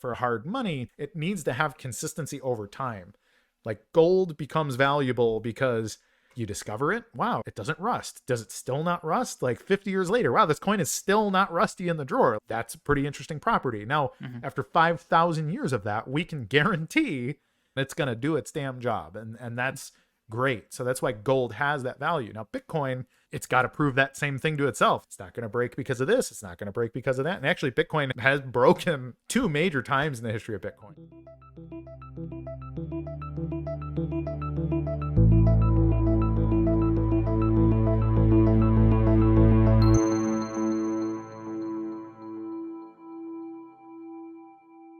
for hard money, it needs to have consistency over time. Like gold becomes valuable because you discover it. Wow, it doesn't rust. Does it still not rust? Like 50 years later, wow, this coin is still not rusty in the drawer. That's a pretty interesting property. Now, after 5,000 years of that, we can guarantee it's going to do its damn job. And that's great. So that's why gold has that value. Now, Bitcoin, it's got to prove that same thing to itself. It's not going to break because of this. It's not going to break because of that. And actually, Bitcoin has broken 2 major times in the history of Bitcoin.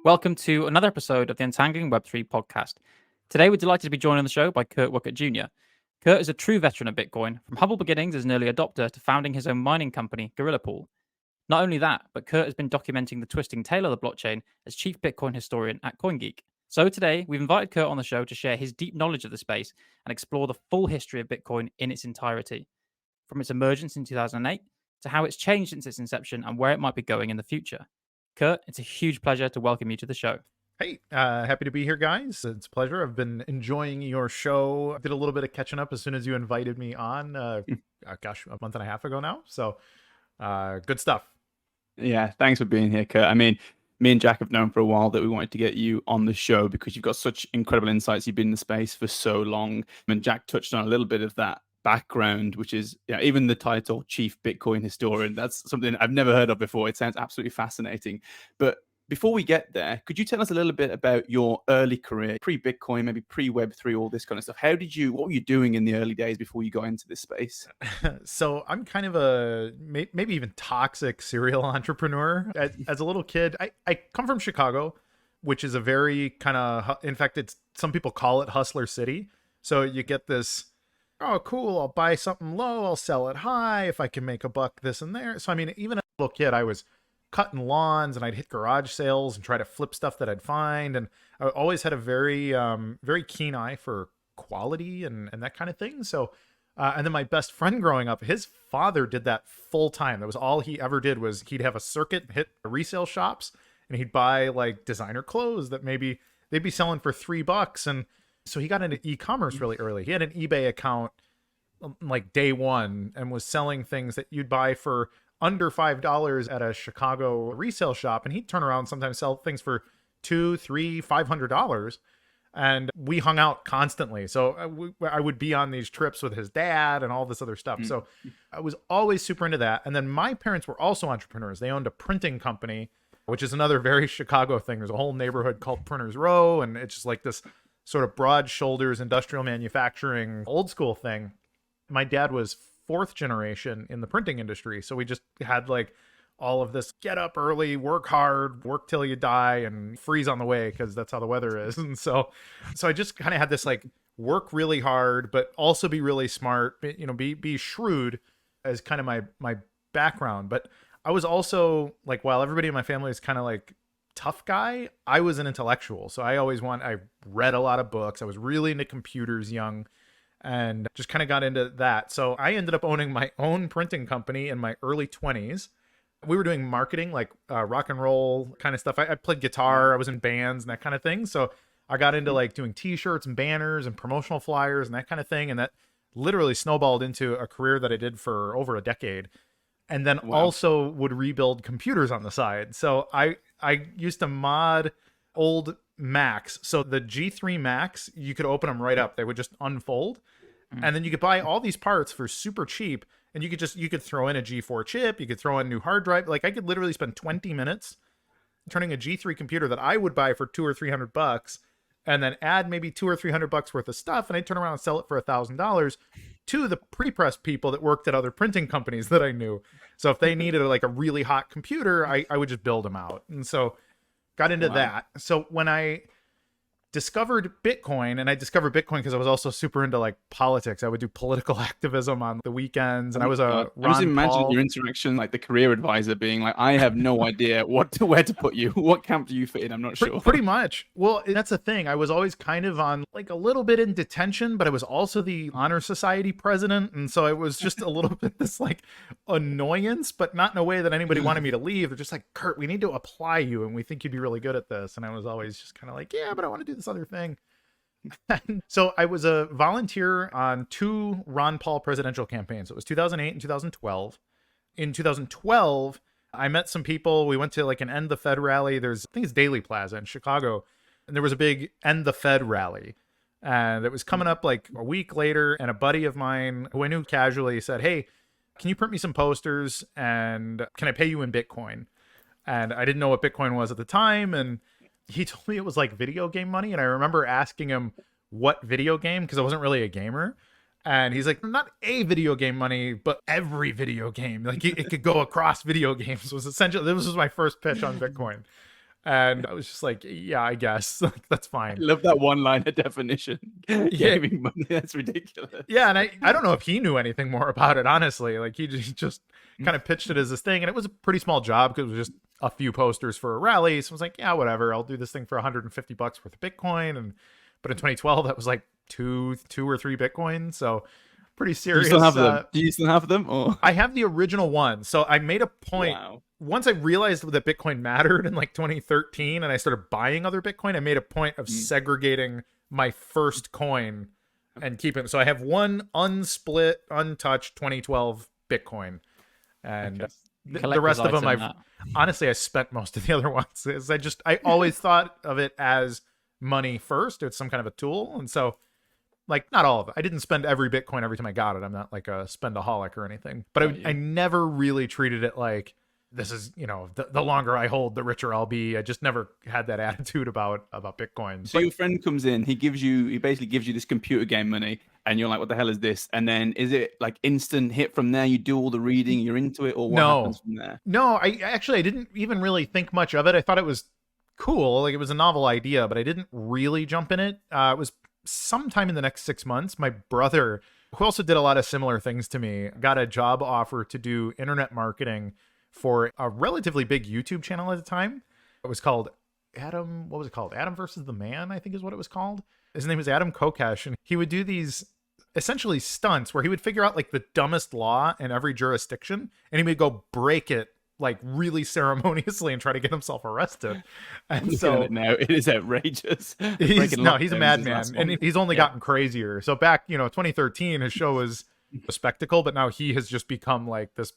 Welcome to another episode of the Untangling Web3 podcast. Today, we're delighted to be joined on the show by Kurt Wuckert Jr. Kurt is a true veteran of Bitcoin, from humble beginnings as an early adopter to founding his own mining company, Gorilla Pool. Not only that, but Kurt has been documenting the twisting tail of the blockchain as chief Bitcoin historian at CoinGeek. So today, we've invited Kurt on the show to share his deep knowledge of the space and explore the full history of Bitcoin in its entirety, from its emergence in 2008 to how it's changed since its inception and where it might be going in the future. Kurt, it's a huge pleasure to welcome you to the show. Hey, happy to be here, guys. It's a pleasure. I've been enjoying your show. I did a little bit of catching up as soon as you invited me on, a month and a half ago now. So good stuff. Yeah, thanks for being here, Kurt. I mean, me and Jack have known for a while that we wanted to get you on the show because you've got such incredible insights. You've been in the space for so long. And Jack touched on a little bit of that background, which is, yeah, even the title Chief Bitcoin Historian, that's something I've never heard of before. It sounds absolutely fascinating. But before we get there, could you tell us a little bit about your early career, pre-Bitcoin, maybe pre-Web3, all this kind of stuff? What were you doing in the early days before you got into this space? So I'm kind of a maybe even toxic serial entrepreneur. As a little kid, I come from Chicago, which is a very kind of, in fact, some people call it hustler city. So you get this, oh, cool, I'll buy something low, I'll sell it high if I can make a buck this and there. So, I mean, even as a little kid, I was cutting lawns and I'd hit garage sales and try to flip stuff that I'd find. And I always had a very, very keen eye for quality and that kind of thing. So, and then my best friend growing up, his father did that full time. That was all he ever did, was he'd have a circuit, hit resale shops, and he'd buy like designer clothes that maybe they'd be selling for $3. And so he got into e-commerce really early. He had an eBay account like day one and was selling things that you'd buy for under $5 at a Chicago resale shop. And he'd turn around and sometimes sell things for $200, $300, $500. And we hung out constantly. So I would be on these trips with his dad and all this other stuff. So I was always super into that. And then my parents were also entrepreneurs. They owned a printing company, which is another very Chicago thing. There's a whole neighborhood called Printers Row. And it's just like this sort of broad shoulders industrial manufacturing old school thing. My dad was 4th generation in the printing industry, so we just had like all of this get up early, work hard, work till you die, and freeze on the way because that's how the weather is. And so I just kind of had this like work really hard but also be really smart, you know, be shrewd as kind of my background. But I was also like, while everybody in my family is kind of like tough guy, I was an intellectual. So I read a lot of books. I was really into computers young and just kind of got into that. So I ended up owning my own printing company in my early 20s. We were doing marketing, like rock and roll kind of stuff. I played guitar. I was in bands and that kind of thing. So I got into like doing t-shirts and banners and promotional flyers and that kind of thing. And that literally snowballed into a career that I did for over a decade. And then also would rebuild computers on the side. So I used to mod old Macs. So the G3 Macs, you could open them right up. They would just unfold. And then you could buy all these parts for super cheap. And you could throw in a G4 chip. You could throw in a new hard drive. Like I could literally spend 20 minutes turning a G3 computer that I would buy for $200 or $300 and then add maybe $200 or $300 worth of stuff. And I'd turn around and sell it for $1,000 to the pre-press people that worked at other printing companies that I knew. So if they needed like a really hot computer, I would just build them out. And so got into that. So when I discovered Bitcoin, and I discovered Bitcoin because I was also super into like politics. I would do political activism on the weekends, and I was I Ron just imagine Paul. your interaction, like the career advisor being like, I have no idea where to put you. What camp do you fit in? I'm not sure. Pretty much. Well, that's the thing. I was always kind of on like a little bit in detention, but I was also the honor society president. And so it was just a little bit this like annoyance, but not in a way that anybody wanted me to leave. They're just like, Kurt, we need to apply you and we think you'd be really good at this. And I was always just kind of like, yeah, but I want to do this other thing. So I was a volunteer on 2 Ron Paul presidential campaigns. It was 2008 and 2012. In 2012, I met some people. We went to like an End the Fed rally. I think it's Daily Plaza in Chicago. And there was a big End the Fed rally. And it was coming up like a week later. And a buddy of mine who I knew casually said, hey, can you print me some posters? And can I pay you in Bitcoin? And I didn't know what Bitcoin was at the time. And he told me it was like video game money. And I remember asking him what video game, because I wasn't really a gamer. And he's like, not a video game money, but every video game. Like it could go across video games was essentially, this was my first pitch on Bitcoin. And I was just like, yeah, I guess that's fine. I love that one-liner definition. Gaming money, that's ridiculous. Yeah, and I don't know if he knew anything more about it, honestly. Like he just kind of pitched it as this thing. And it was a pretty small job because it was just a few posters for a rally. So I was like, yeah, whatever. I'll do this thing for $150 worth of Bitcoin. But in 2012, that was like two or three Bitcoin. So pretty serious. Do you still have them? Do you still have them? Or? I have the original one. So I made a point. Wow. Once I realized that Bitcoin mattered in like 2013 and I started buying other Bitcoin, I made a point of segregating my first coin and keeping it. So I have one unsplit, untouched 2012 Bitcoin. And the rest of them, honestly, I spent most of the other ones. I always thought of it as money first. It's some kind of a tool. And so like not all of it. I didn't spend every Bitcoin every time I got it. I'm not like a spendaholic or anything, but I never really treated it like this is, the longer I hold, the richer I'll be. I just never had that attitude about Bitcoin. So your friend comes in, he basically gives you this computer game money and you're like, what the hell is this? And then is it like instant hit from there? You do all the reading, you're into it, or what happens from there? No, I didn't even really think much of it. I thought it was cool. Like it was a novel idea, but I didn't really jump in it. It was sometime in the next 6 months, my brother, who also did a lot of similar things to me, got a job offer to do internet marketing for a relatively big YouTube channel at the time. It was called Adam. What was it called? Adam versus the Man, I think is what it was called. His name was Adam Kokesh, and he would do these essentially stunts where he would figure out like the dumbest law in every jurisdiction, and he would go break it like really ceremoniously and try to get himself arrested. And so now it is outrageous. He's a madman, and he's only gotten crazier. So back, 2013, his show was a spectacle, but now he has just become like this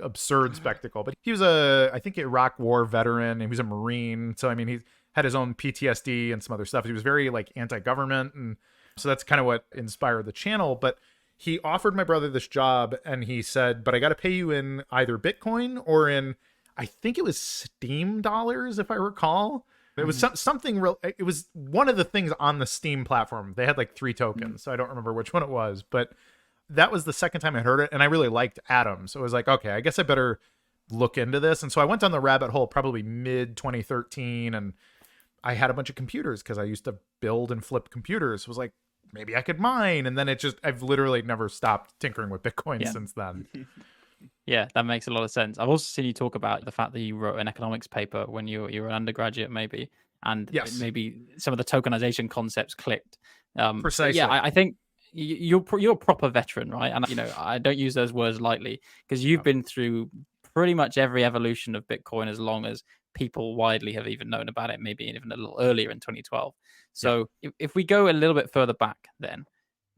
absurd spectacle. But he was I think Iraq war veteran, and he was a Marine. So I mean, he had his own PTSD and some other stuff. He was very like anti-government, and so that's kind of what inspired the channel. But he offered my brother this job, and he said, but I got to pay you in either Bitcoin or in, I think it was Steam dollars, if I recall. It was something real. It was one of the things on the Steam platform. They had like 3 tokens, so I don't remember which one it was, but that was the second time I heard it, and I really liked Adam. So I was like, okay, I guess I better look into this. And so I went down the rabbit hole probably mid 2013, and I had a bunch of computers because I used to build and flip computers. It was like, maybe I could mine. And then I've literally never stopped tinkering with Bitcoin since then. Yeah, that makes a lot of sense. I've also seen you talk about the fact that you wrote an economics paper when you were an undergraduate, maybe, and maybe some of the tokenization concepts clicked. Precisely. Yeah, I think you're a proper veteran, right? And I don't use those words lightly because you've been through pretty much every evolution of Bitcoin as long as people widely have even known about it, maybe even a little earlier in 2012. So if we go a little bit further back, then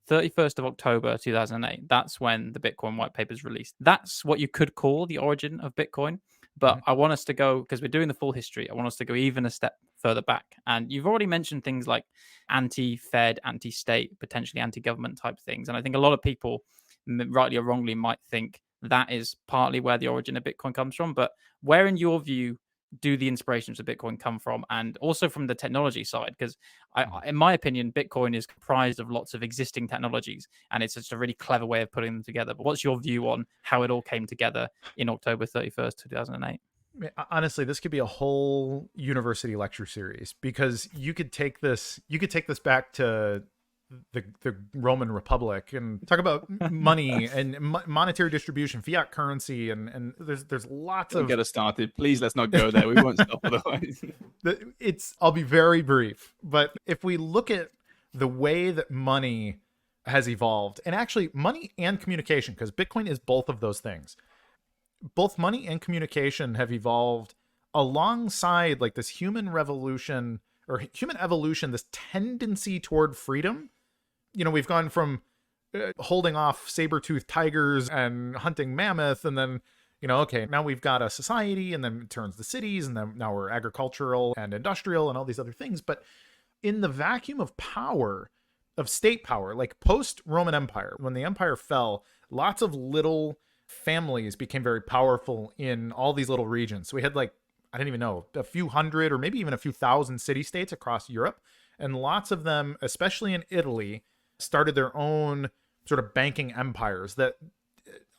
31st of October 2008, that's when the Bitcoin white paper is released. That's what you could call the origin of Bitcoin. But I want us to go, because we're doing the full history, I want us to go even a step further back. And you've already mentioned things like anti-Fed, anti-state, potentially anti-government type things. And I think a lot of people, rightly or wrongly, might think that is partly where the origin of Bitcoin comes from. But where, in your view, do the inspirations of Bitcoin come from? And also from the technology side, because in my opinion, Bitcoin is comprised of lots of existing technologies, and it's just a really clever way of putting them together. But what's your view on how it all came together in October 31st, 2008? Honestly, this could be a whole university lecture series, because you could take this back to the Roman Republic and talk about money and monetary distribution, fiat currency, and there's lots Don't of get us started. Please, let's not go there. We won't stop otherwise. I'll be very brief, but if we look at the way that money has evolved, and actually money and communication, because Bitcoin is both of those things, both money and communication have evolved alongside like this human revolution or human evolution, this tendency toward freedom. We've gone from holding off saber-toothed tigers and hunting mammoth, and then, okay, now we've got a society, and then it turns to cities, and then now we're agricultural and industrial and all these other things. But in the vacuum of power, of state power, like post-Roman Empire, when the empire fell, lots of little families became very powerful in all these little regions. So we had like, I don't even know, a few hundred or maybe even a few thousand city-states across Europe. And lots of them, especially in Italy, started their own sort of banking empires that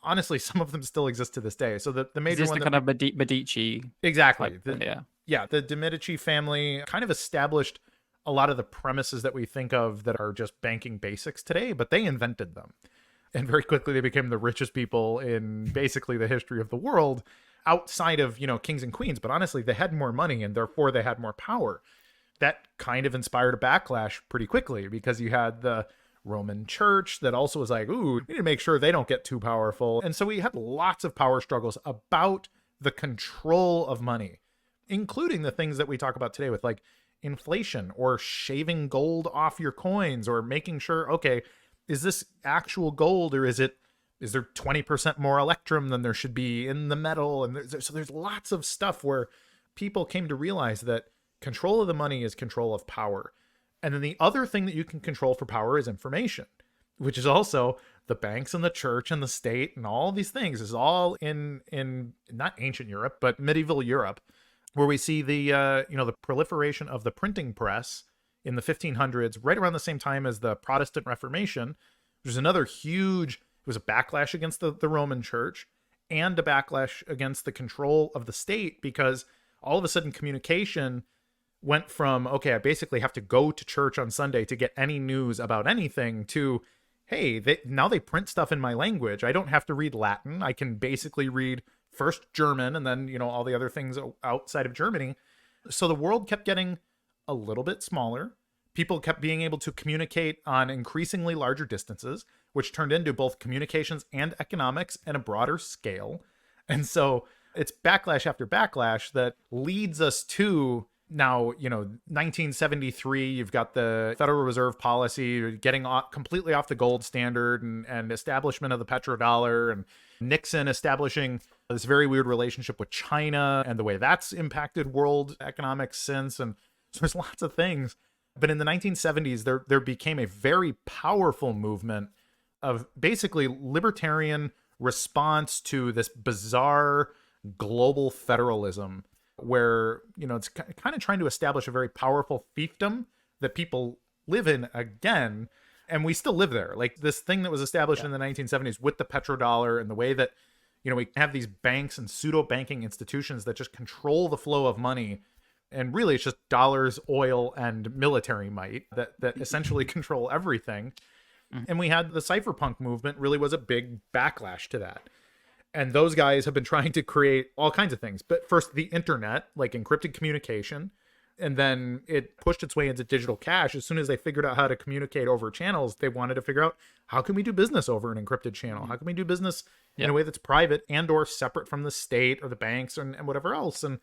honestly, some of them still exist to this day. So the major one, the kind of Medici, exactly, type, the de Medici family kind of established a lot of the premises that we think of that are just banking basics today, but they invented them, and very quickly they became the richest people in basically the history of the world, outside of kings and queens. But honestly, they had more money, and therefore they had more power. That kind of inspired a backlash pretty quickly, because you had the Roman Church that also was like, ooh, we need to make sure they don't get too powerful. And so we had lots of power struggles about the control of money, including the things that we talk about today with like inflation, or shaving gold off your coins, or making sure, okay, is this actual gold, or is there 20% more electrum than there should be in the metal? And so there's lots of stuff where people came to realize that control of the money is control of power. And then the other thing that you can control for power is information, which is also the banks and the church and the state and all these things is all in not ancient Europe, but medieval Europe, where we see the the proliferation of the printing press in the 1500s, right around the same time as the Protestant Reformation, which was another huge, it was a backlash against the Roman Church and a backlash against the control of the state, because all of a sudden communication went from, okay, I basically have to go to church on Sunday to get any news about anything, to, hey, now they print stuff in my language. I don't have to read Latin. I can basically read first German and then, all the other things outside of Germany. So the world kept getting a little bit smaller. People kept being able to communicate on increasingly larger distances, which turned into both communications and economics in a broader scale. And so it's backlash after backlash that leads us to now, 1973, you've got the Federal Reserve policy getting completely off the gold standard, and establishment of the petrodollar, and Nixon establishing this very weird relationship with China and the way that's impacted world economics since. And so there's lots of things. But in the 1970s, there became a very powerful movement of basically libertarian response to this bizarre global federalism, where it's kind of trying to establish a very powerful fiefdom that people live in again, and we still live there. Like this thing that was established in the 1970s with the petrodollar, and the way that we have these banks and pseudo banking institutions that just control the flow of money, and really it's just dollars, oil, and military might that essentially control everything. And we had the cypherpunk movement really was a big backlash to that. And those guys have been trying to create all kinds of things. But first, the internet, like encrypted communication, and then it pushed its way into digital cash. As soon as they figured out how to communicate over channels, they wanted to figure out, how can we do business over an encrypted channel? How can we do business in a way that's private and or separate from the state or the banks and whatever else? And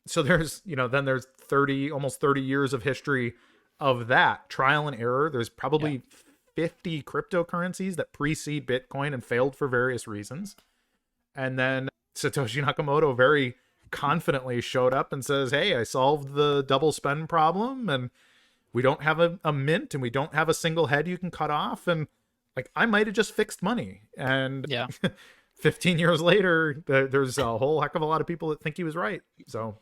so there's, then there's almost 30 years of history of that trial and error. There's probably 50 cryptocurrencies that precede Bitcoin and failed for various reasons. And then Satoshi Nakamoto very confidently showed up and says, hey, I solved the double spend problem, and we don't have a mint, and we don't have a single head you can cut off. And like, I might have just fixed money. And 15 years later, there's a whole heck of a lot of people that think he was right. So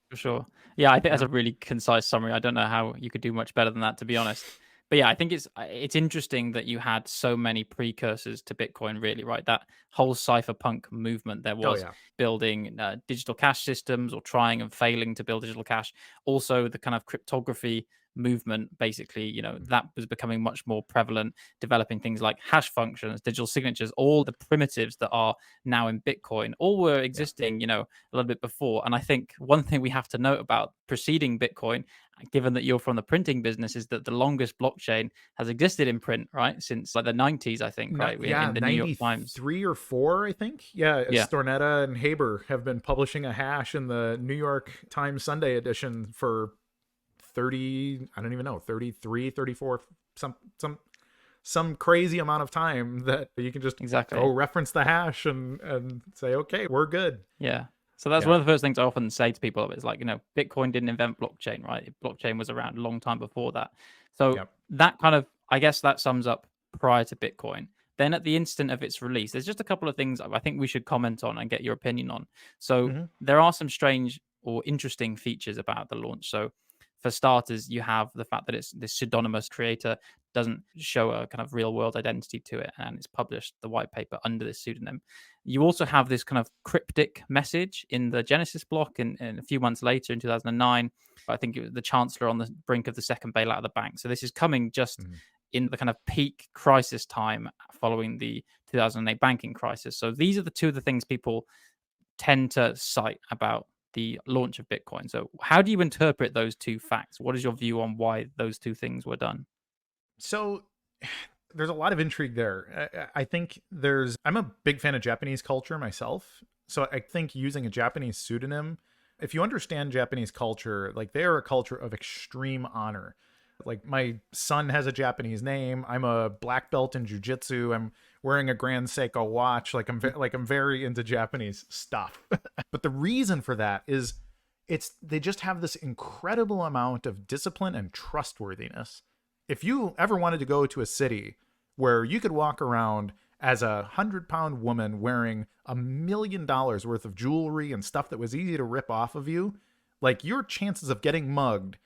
for sure. Yeah, I think that's a really concise summary. I don't know how you could do much better than that, to be honest. But yeah, I think it's interesting that you had so many precursors to Bitcoin, really, right? That whole cypherpunk movement there Oh was yeah. building digital cash systems or trying and failing to build digital cash. Also, the kind of cryptography movement, basically, that was becoming much more prevalent, developing things like hash functions, digital signatures, all the primitives that are now in Bitcoin, all were Yeah. existing, a little bit before. And I think one thing we have to note about preceding Bitcoin, given that you're from the printing business, is that the longest blockchain has existed in print, right? Since like the 90s, I think, right? Yeah, In the New York Times. 93 or 4, I think. Yeah, Yeah. Stornetta and Haber have been publishing a hash in the New York Times Sunday edition for 30, I don't even know, 33, 34, some crazy amount of time that you can just Exactly. go reference the hash and say, okay, we're good. Yeah. So that's Yeah. one of the first things I often say to people. It's like, Bitcoin didn't invent blockchain, right? Blockchain was around a long time before that. So Yep. that kind of, I guess that sums up prior to Bitcoin. Then at the instant of its release, there's just a couple of things I think we should comment on and get your opinion on. So Mhm. there are some strange or interesting features about the launch. So for starters, you have the fact that it's this pseudonymous creator, doesn't show a kind of real world identity to it, and it's published the white paper under this pseudonym. You also have this kind of cryptic message in the Genesis block, and a few months later in 2009, I think it was the chancellor on the brink of the second bailout of the bank. So this is coming just in the kind of peak crisis time following the 2008 banking crisis. So these are the two of the things people tend to cite about the launch of Bitcoin. So how do you interpret those two facts? What is your view on why those two things were done? So there's a lot of intrigue there. I think I'm a big fan of Japanese culture myself. So I think using a Japanese pseudonym, if you understand Japanese culture, like they are a culture of extreme honor. Like my son has a Japanese name. I'm a black belt in jujitsu. I'm wearing a Grand Seiko watch. Like I'm very into Japanese stuff. But the reason for that is they just have this incredible amount of discipline and trustworthiness. If you ever wanted to go to a city where you could walk around as a 100-pound woman wearing $1 million worth of jewelry and stuff that was easy to rip off of you, like your chances of getting mugged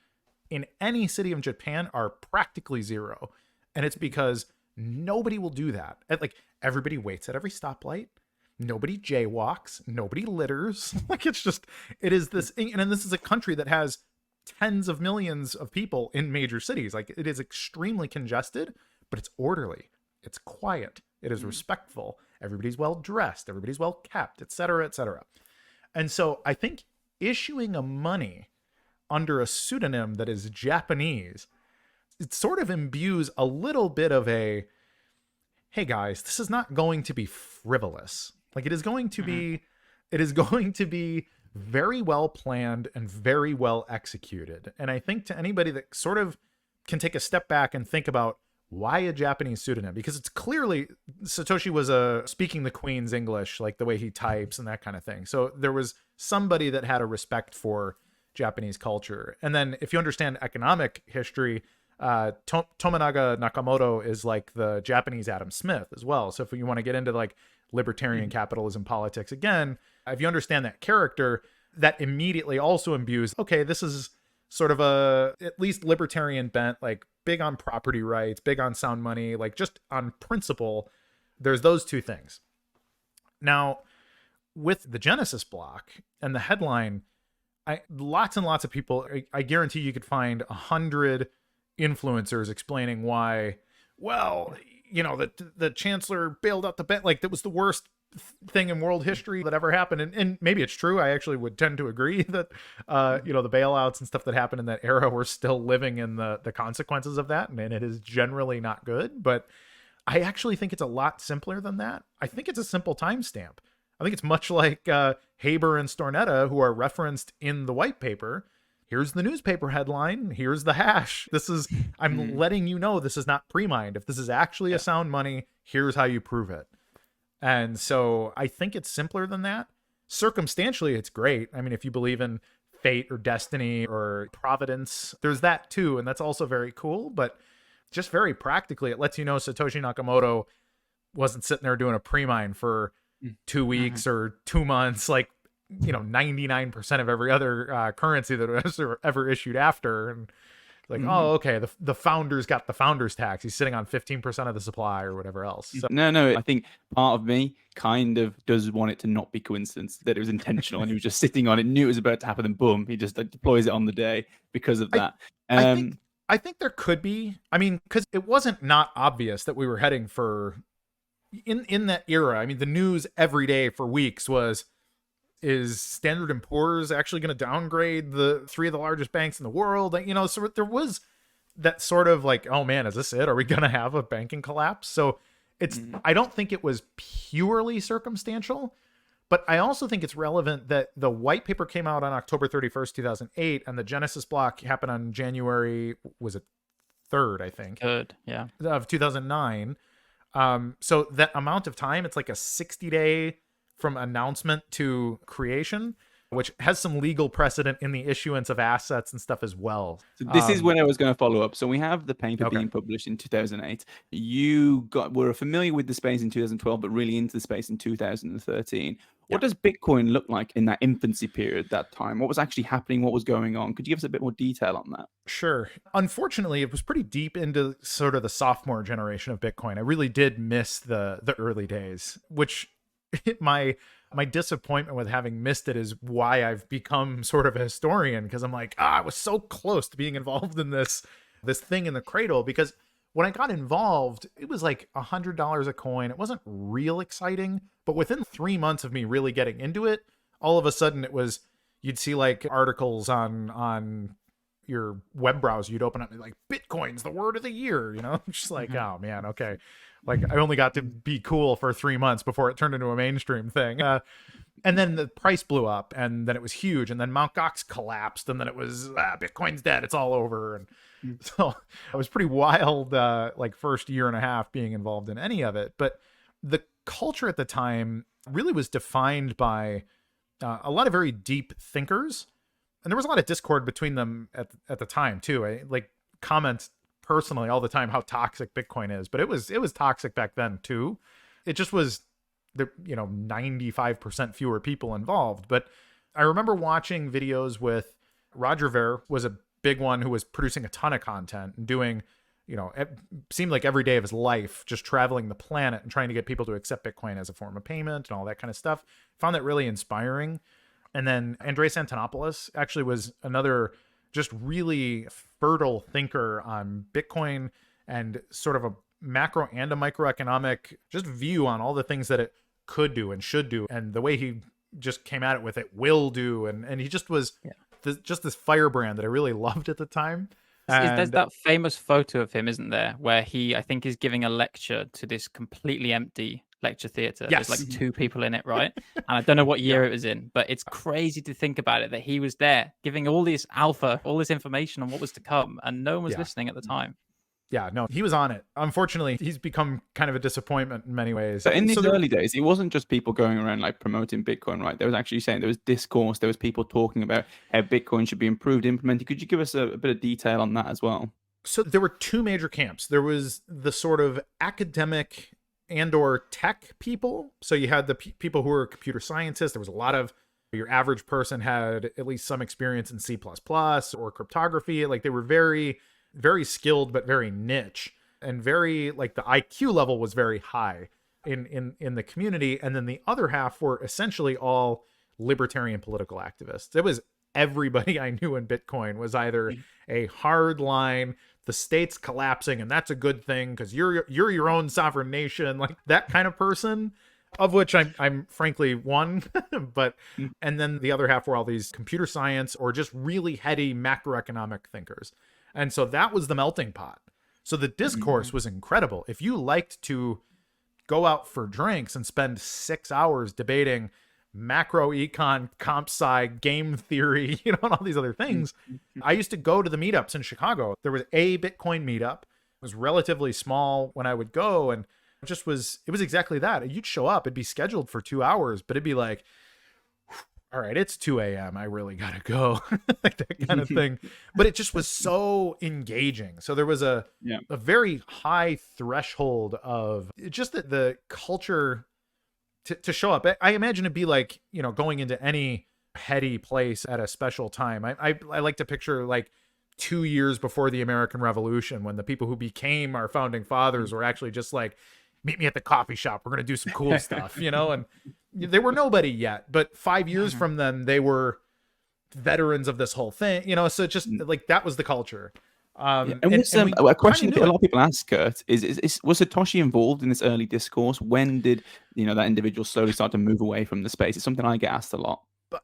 in any city of Japan are practically zero. And it's because nobody will do that. Like everybody waits at every stoplight. Nobody jaywalks. Nobody litters. Like it is this, and this is a country that has tens of millions of people in major cities. Like it is extremely congested, but it's orderly. It's quiet. It is respectful. Everybody's well dressed. Everybody's well kept, et cetera, et cetera. And so I think issuing a money under a pseudonym that is Japanese, it sort of imbues a little bit of a, hey guys, this is not going to be frivolous. Like it is going to be very well planned and very well executed. And I think to anybody that sort of can take a step back and think about why a Japanese pseudonym, because it's clearly Satoshi was speaking the Queen's English, like the way he types and that kind of thing. So there was somebody that had a respect for Japanese culture. And then if you understand economic history, Tominaga Nakamoto is like the Japanese Adam Smith as well. So if you want to get into like libertarian capitalism politics again, if you understand that character, that immediately also imbues, okay, this is sort of a at least libertarian bent, like big on property rights, big on sound money, like just on principle. There's those two things. Now, with the Genesis block and the headline, lots and lots of people, I guarantee you could find 100 influencers explaining why, well, the chancellor bailed out the bank, like that was the worst thing in world history that ever happened. And maybe it's true. I actually would tend to agree that, the bailouts and stuff that happened in that era, we're still living in the consequences of that. And it is generally not good. But I actually think it's a lot simpler than that. I think it's a simple timestamp. I think it's much like Haber and Stornetta, who are referenced in the white paper. Here's the newspaper headline. Here's the hash. I'm letting you know this is not pre-mined. If this is actually a sound money, here's how you prove it. And so I think it's simpler than that. Circumstantially, it's great. I mean, if you believe in fate or destiny or providence, there's that too. And that's also very cool. But just very practically, it lets you know Satoshi Nakamoto wasn't sitting there doing a pre-mine for 2 weeks or 2 months, like 99% of every other currency that was ever issued after. And Like, oh, okay, the founder's got the founder's tax. He's sitting on 15% of the supply or whatever else. So, No, I think part of me kind of does want it to not be coincidence, that it was intentional and he was just sitting on it, knew it was about to happen, and boom, he just deploys it on the day because of that. I think there could be. I mean, because it wasn't not obvious that we were heading for in that era. I mean, the news every day for weeks was, is Standard & Poor's actually going to downgrade the 3 of the largest banks in the world? You know, so there was that sort of like, oh man, is this it? Are we going to have a banking collapse? So it's, I don't think it was purely circumstantial, but I also think it's relevant that the white paper came out on October 31st, 2008, and the Genesis block happened on January, was it 3rd, I think? 3rd, yeah. Of 2009. So that amount of time, it's like a 60-day from announcement to creation, which has some legal precedent in the issuance of assets and stuff as well. So this is when I was going to follow up. So we have the paper being published in 2008. You were familiar with the space in 2012, but really into the space in 2013. What does Bitcoin look like in that infancy period, that time? What was actually happening? What was going on? Could you give us a bit more detail on that? Sure. Unfortunately, it was pretty deep into sort of the sophomore generation of Bitcoin. I really did miss the early days, which my disappointment with having missed it is why I've become sort of a historian, because I'm like, I was so close to being involved in this thing in the cradle, because when I got involved, it was like $100 a coin. It wasn't real exciting, but within 3 months of me really getting into it, all of a sudden it was, you'd see like articles on your web browser, you'd open up and be like, Bitcoin's the word of the year, you know? Just like, oh man, okay. Like I only got to be cool for 3 months before it turned into a mainstream thing. And then the price blew up, and then it was huge. And then Mt. Gox collapsed, and then it was, Bitcoin's dead. It's all over. And so it was pretty wild, like first year and a half being involved in any of it. But the culture at the time really was defined by a lot of very deep thinkers. And there was a lot of discord between them at the time too. I like comment personally all the time how toxic Bitcoin is, but it was toxic back then too. It just was 95% fewer people involved. But I remember watching videos with Roger Ver, was a big one who was producing a ton of content and doing, it seemed like every day of his life just traveling the planet and trying to get people to accept Bitcoin as a form of payment and all that kind of stuff. Found that really inspiring. And then Andreas Antonopoulos actually was another just really fertile thinker on Bitcoin and sort of a macro and a microeconomic just view on all the things that it could do and should do, and the way he just came at it with it will do, and he just was just this firebrand that I really loved at the time. There's that famous photo of him, isn't there, where he, I think, is giving a lecture to this completely empty lecture theater. Yes. There's like 2 people in it, right? And I don't know what year it was in, but it's crazy to think about it, that he was there giving all this alpha, all this information on what was to come, and no one was listening at the time. Yeah, no, he was on it. Unfortunately, he's become kind of a disappointment in many ways. So in these early days, it wasn't just people going around like promoting Bitcoin, right? There was actually saying there was discourse, there was people talking about how Bitcoin should be improved, implemented. Could you give us a bit of detail on that as well? So there were 2 major camps. There was the sort of academic and or tech people. So you had the people who were computer scientists. There was a lot of, your average person had at least some experience in C++ or cryptography. Like they were very, very skilled, but very niche, and very like the IQ level was very high in the community. And then the other half were essentially all libertarian political activists. It was everybody I knew in Bitcoin was either a hard line, the state's collapsing and that's a good thing because you're your own sovereign nation, like that kind of person, of which I'm frankly one. But and then the other half were all these computer science or just really heady macroeconomic thinkers. And so that was the melting pot. So the discourse was incredible. If you liked to go out for drinks and spend 6 hours debating macro econ, comp sci, game theory, and all these other things, I used to go to the meetups in Chicago. There was a Bitcoin meetup. It was relatively small when I would go, and it was exactly that. You'd show up, it'd be scheduled for 2 hours, but it'd be like, all right, it's 2 a.m. I really gotta go, like that kind of thing. But it just was so engaging. So there was a very high threshold of just the culture to show up. I imagine it'd be like, going into any heady place at a special time. I like to picture like 2 years before the American Revolution, when the people who became our founding fathers were actually just like, meet me at the coffee shop. We're going to do some cool stuff, and they were nobody yet. But 5 years from then, they were veterans of this whole thing, so just like that was the culture. And a question that a lot of people ask, Kurt, is was Satoshi involved in this early discourse? When did that individual slowly start to move away from the space? It's something I get asked a lot.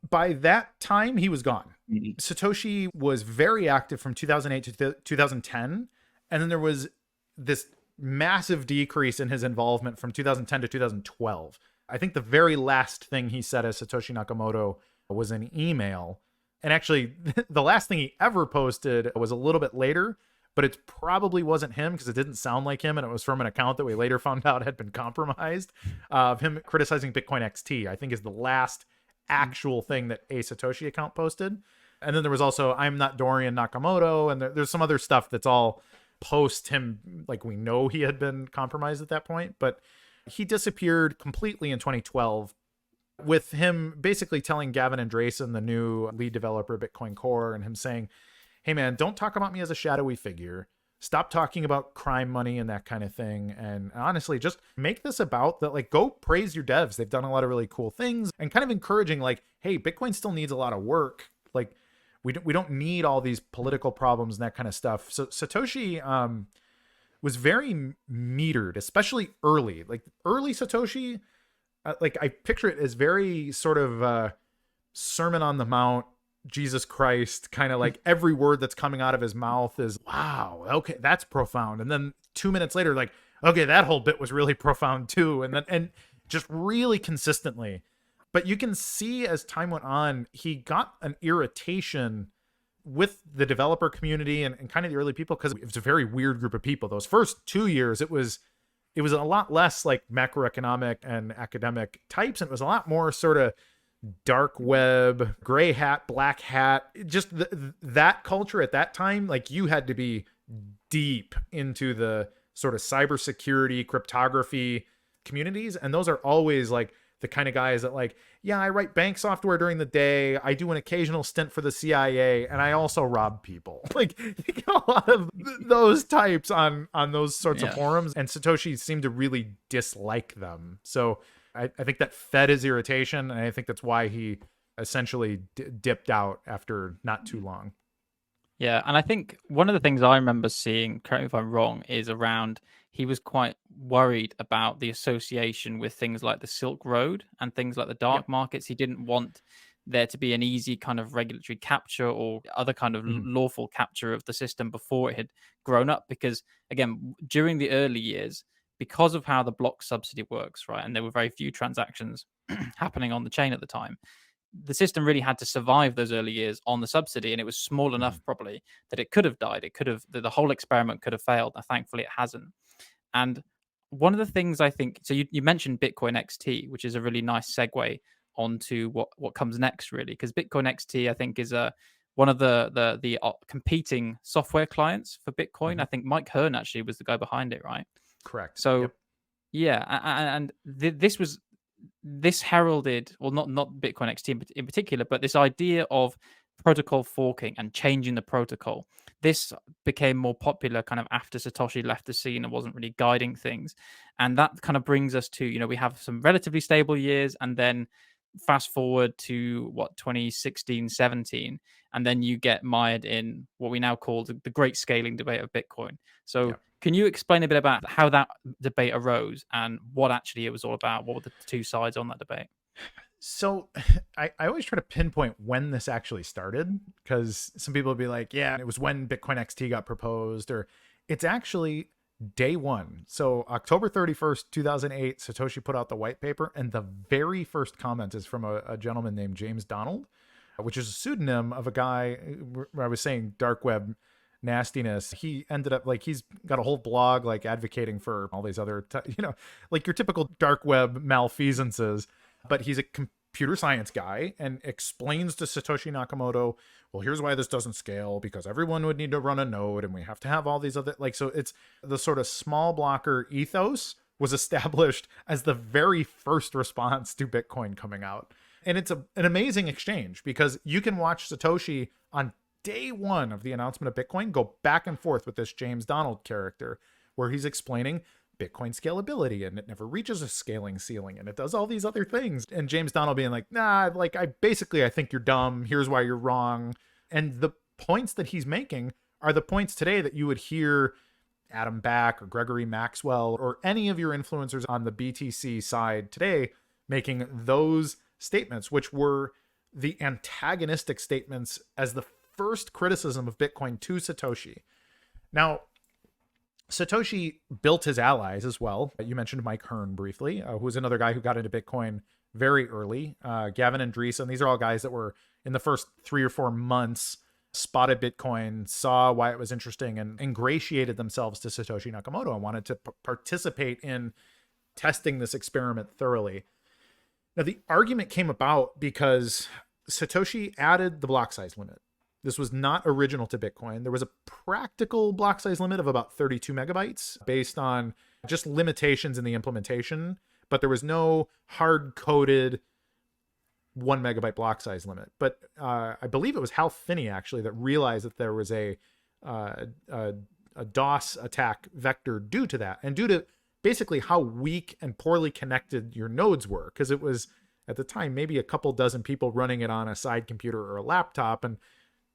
By that time, he was gone. Satoshi was very active from 2008 to 2010. And then there was this massive decrease in his involvement from 2010 to 2012. I think the very last thing he said as Satoshi Nakamoto was an email. And actually, the last thing he ever posted was a little bit later, but it probably wasn't him because it didn't sound like him. And it was from an account that we later found out had been compromised, of him criticizing Bitcoin XT, I think is the last actual thing that a Satoshi account posted. And then there was also I'm Not Dorian Nakamoto, and there's some other stuff that's all post him, like we know he had been compromised at that point, but he disappeared completely in 2012, with him basically telling Gavin Andresen, the new lead developer at Bitcoin Core, and him saying, hey man, don't talk about me as a shadowy figure. Stop talking about crime money and that kind of thing. And honestly, just make this about that, like, go praise your devs. They've done a lot of really cool things, and kind of encouraging like, hey, Bitcoin still needs a lot of work. Like we don't need all these political problems and that kind of stuff. So Satoshi was very metered, especially early, like early Satoshi. Like I picture it as very sort of Sermon on the Mount, Jesus Christ, kind of like every word that's coming out of his mouth is, wow, okay, that's profound. And then 2 minutes later, like, okay, that whole bit was really profound too. And just really consistently. But you can see as time went on, he got an irritation with the developer community and kind of the early people, because it was a very weird group of people. Those first 2 years, it was a lot less like macroeconomic and academic types. And it was a lot more sort of dark web, gray hat, black hat, just that culture at that time. Like you had to be deep into the sort of cybersecurity, cryptography communities. And those are always like the kind of guys that like, yeah, I write bank software during the day. I do an occasional stint for the CIA, and I also rob people. Like you get a lot of those types on those sorts of forums, and Satoshi seemed to really dislike them. So I think that fed his irritation, and I think that's why he essentially dipped out after not too long. Yeah, and I think one of the things I remember seeing, correct me if I'm wrong, is around he was quite worried about the association with things like the Silk Road and things like the dark markets. He didn't want there to be an easy kind of regulatory capture or other kind of lawful capture of the system before it had grown up. Because, again, during the early years, because of how the block subsidy works, right, and there were very few transactions happening on the chain at the time, the system really had to survive those early years on the subsidy, and it was small enough probably that it could have died. It could have, the whole experiment could have failed. And thankfully, it hasn't. And one of the things I think, so you mentioned Bitcoin XT, which is a really nice segue onto what comes next, really, because Bitcoin XT, I think, is one of the competing software clients for Bitcoin. I think Mike Hearn actually was the guy behind it, right? Correct. So, yeah, and this heralded, well, not Bitcoin XT in particular, but this idea of protocol forking and changing the protocol. This became more popular kind of after Satoshi left the scene and wasn't really guiding things. And that kind of brings us to, we have some relatively stable years, and then fast forward to 2016, 17, and then you get mired in what we now call the great scaling debate of Bitcoin. So can you explain a bit about how that debate arose and what actually it was all about? What were the two sides on that debate? So I always try to pinpoint when this actually started, because some people would be like, yeah, it was when Bitcoin XT got proposed, or it's actually day one. So October 31st, 2008, Satoshi put out the white paper, and the very first comment is from a gentleman named James Donald, which is a pseudonym of a guy where I was saying dark web nastiness. He ended up like, he's got a whole blog like advocating for all these other, like your typical dark web malfeasances. But he's a computer science guy and explains to Satoshi Nakamoto, well, here's why this doesn't scale, because everyone would need to run a node and we have to have all these other, like, so it's the sort of small blocker ethos was established as the very first response to Bitcoin coming out. And it's an amazing exchange, because you can watch Satoshi on day one of the announcement of Bitcoin, go back and forth with this James Donald character where he's explaining Bitcoin scalability and it never reaches a scaling ceiling and it does all these other things. And James Donald being like, nah, like I think you're dumb. Here's why you're wrong. And the points that he's making are the points today that you would hear Adam Back or Gregory Maxwell or any of your influencers on the BTC side today making those statements, which were the antagonistic statements as the first criticism of Bitcoin to Satoshi. Now, Satoshi built his allies as well. You mentioned Mike Hearn briefly, who was another guy who got into Bitcoin very early. Gavin Andresen, these are all guys that were in the first 3 or 4 months, spotted Bitcoin, saw why it was interesting, and ingratiated themselves to Satoshi Nakamoto and wanted to participate in testing this experiment thoroughly. Now, the argument came about because Satoshi added the block size limit. This was not original to Bitcoin. There was a practical block size limit of about 32 megabytes based on just limitations in the implementation, but there was no hard-coded 1 megabyte block size limit. But I believe it was Hal Finney, actually, that realized that there was a DOS attack vector due to that, and due to basically how weak and poorly connected your nodes were, because it was, at the time, maybe a couple dozen people running it on a side computer or a laptop, and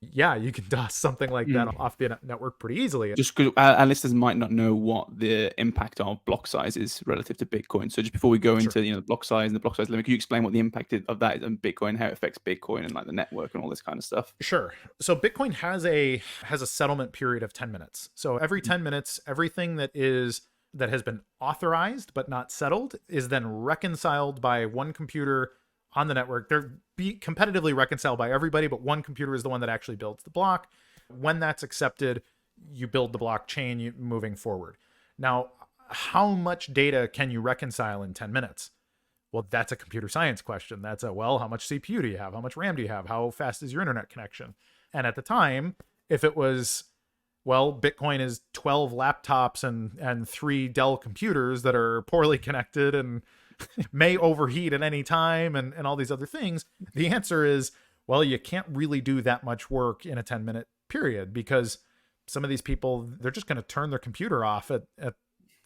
yeah, you can DOS something like that off the network pretty easily. Just because our listeners might not know what the impact of block size is relative to Bitcoin. So just before we go into the block size and the block size limit, can you explain what the impact of that is on Bitcoin, how it affects Bitcoin and like the network and all this kind of stuff? Sure. So Bitcoin has a settlement period of 10 minutes. So every 10 minutes, everything that has been authorized but not settled is then reconciled by one computer on the network. They're competitively reconciled by everybody, but one computer is the one that actually builds the block. When that's accepted, you build the blockchain moving forward. Now, how much data can you reconcile in 10 minutes? Well, that's a computer science question. That's how much CPU do you have? How much RAM do you have? How fast is your internet connection? And at the time, if it was, Bitcoin is 12 laptops and 3 Dell computers that are poorly connected and may overheat at any time and all these other things, the answer is, you can't really do that much work in a 10-minute period, because some of these people, they're just going to turn their computer off at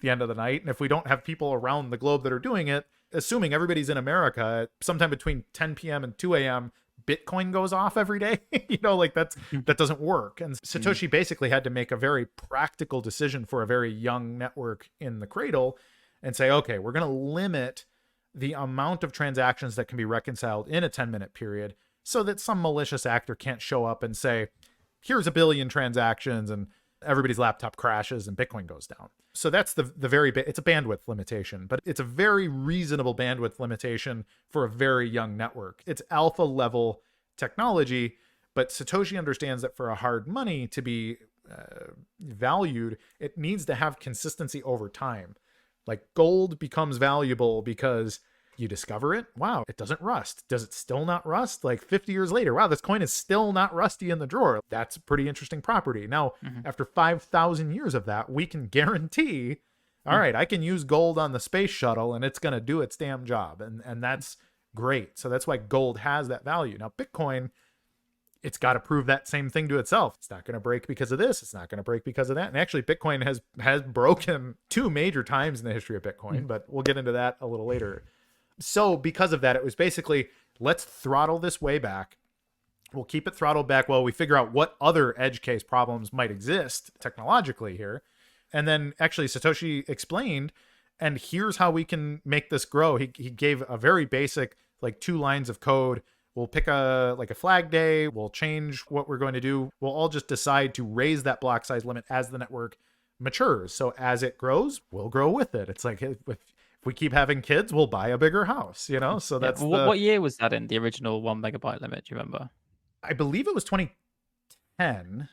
the end of the night. And if we don't have people around the globe that are doing it, assuming everybody's in America, sometime between 10 p.m. and 2 a.m., Bitcoin goes off every day. That doesn't work. And Satoshi basically had to make a very practical decision for a very young network in the cradle and say, okay, we're going to limit the amount of transactions that can be reconciled in a 10-minute period so that some malicious actor can't show up and say, here's 1 billion transactions and everybody's laptop crashes and Bitcoin goes down. So that's it's a bandwidth limitation, but it's a very reasonable bandwidth limitation for a very young network. It's alpha level technology, but Satoshi understands that for a hard money to be valued, it needs to have consistency over time. Like gold becomes valuable because you discover it. Wow, it doesn't rust. Does it still not rust? Like 50 years later, wow, this coin is still not rusty in the drawer. That's a pretty interesting property. Now, after 5,000 years of that, we can guarantee, all right, I can use gold on the space shuttle and it's going to do its damn job. And that's great. So that's why gold has that value. Now, Bitcoin, it's got to prove that same thing to itself. It's not going to break because of this. It's not going to break because of that. And actually, Bitcoin has broken 2 major times in the history of Bitcoin, but we'll get into that a little later. So because of that, it was basically, let's throttle this way back. We'll keep it throttled back while we figure out what other edge case problems might exist technologically here. And then actually Satoshi explained, and here's how we can make this grow. He gave a very basic, 2 lines of code. We'll pick a flag day. We'll change what we're going to do. We'll all just decide to raise that block size limit as the network matures. So as it grows, we'll grow with it. It's like, if we keep having kids, we'll buy a bigger house, So that's what year was that in, the original 1 megabyte limit? Do you remember? I believe it was 2010.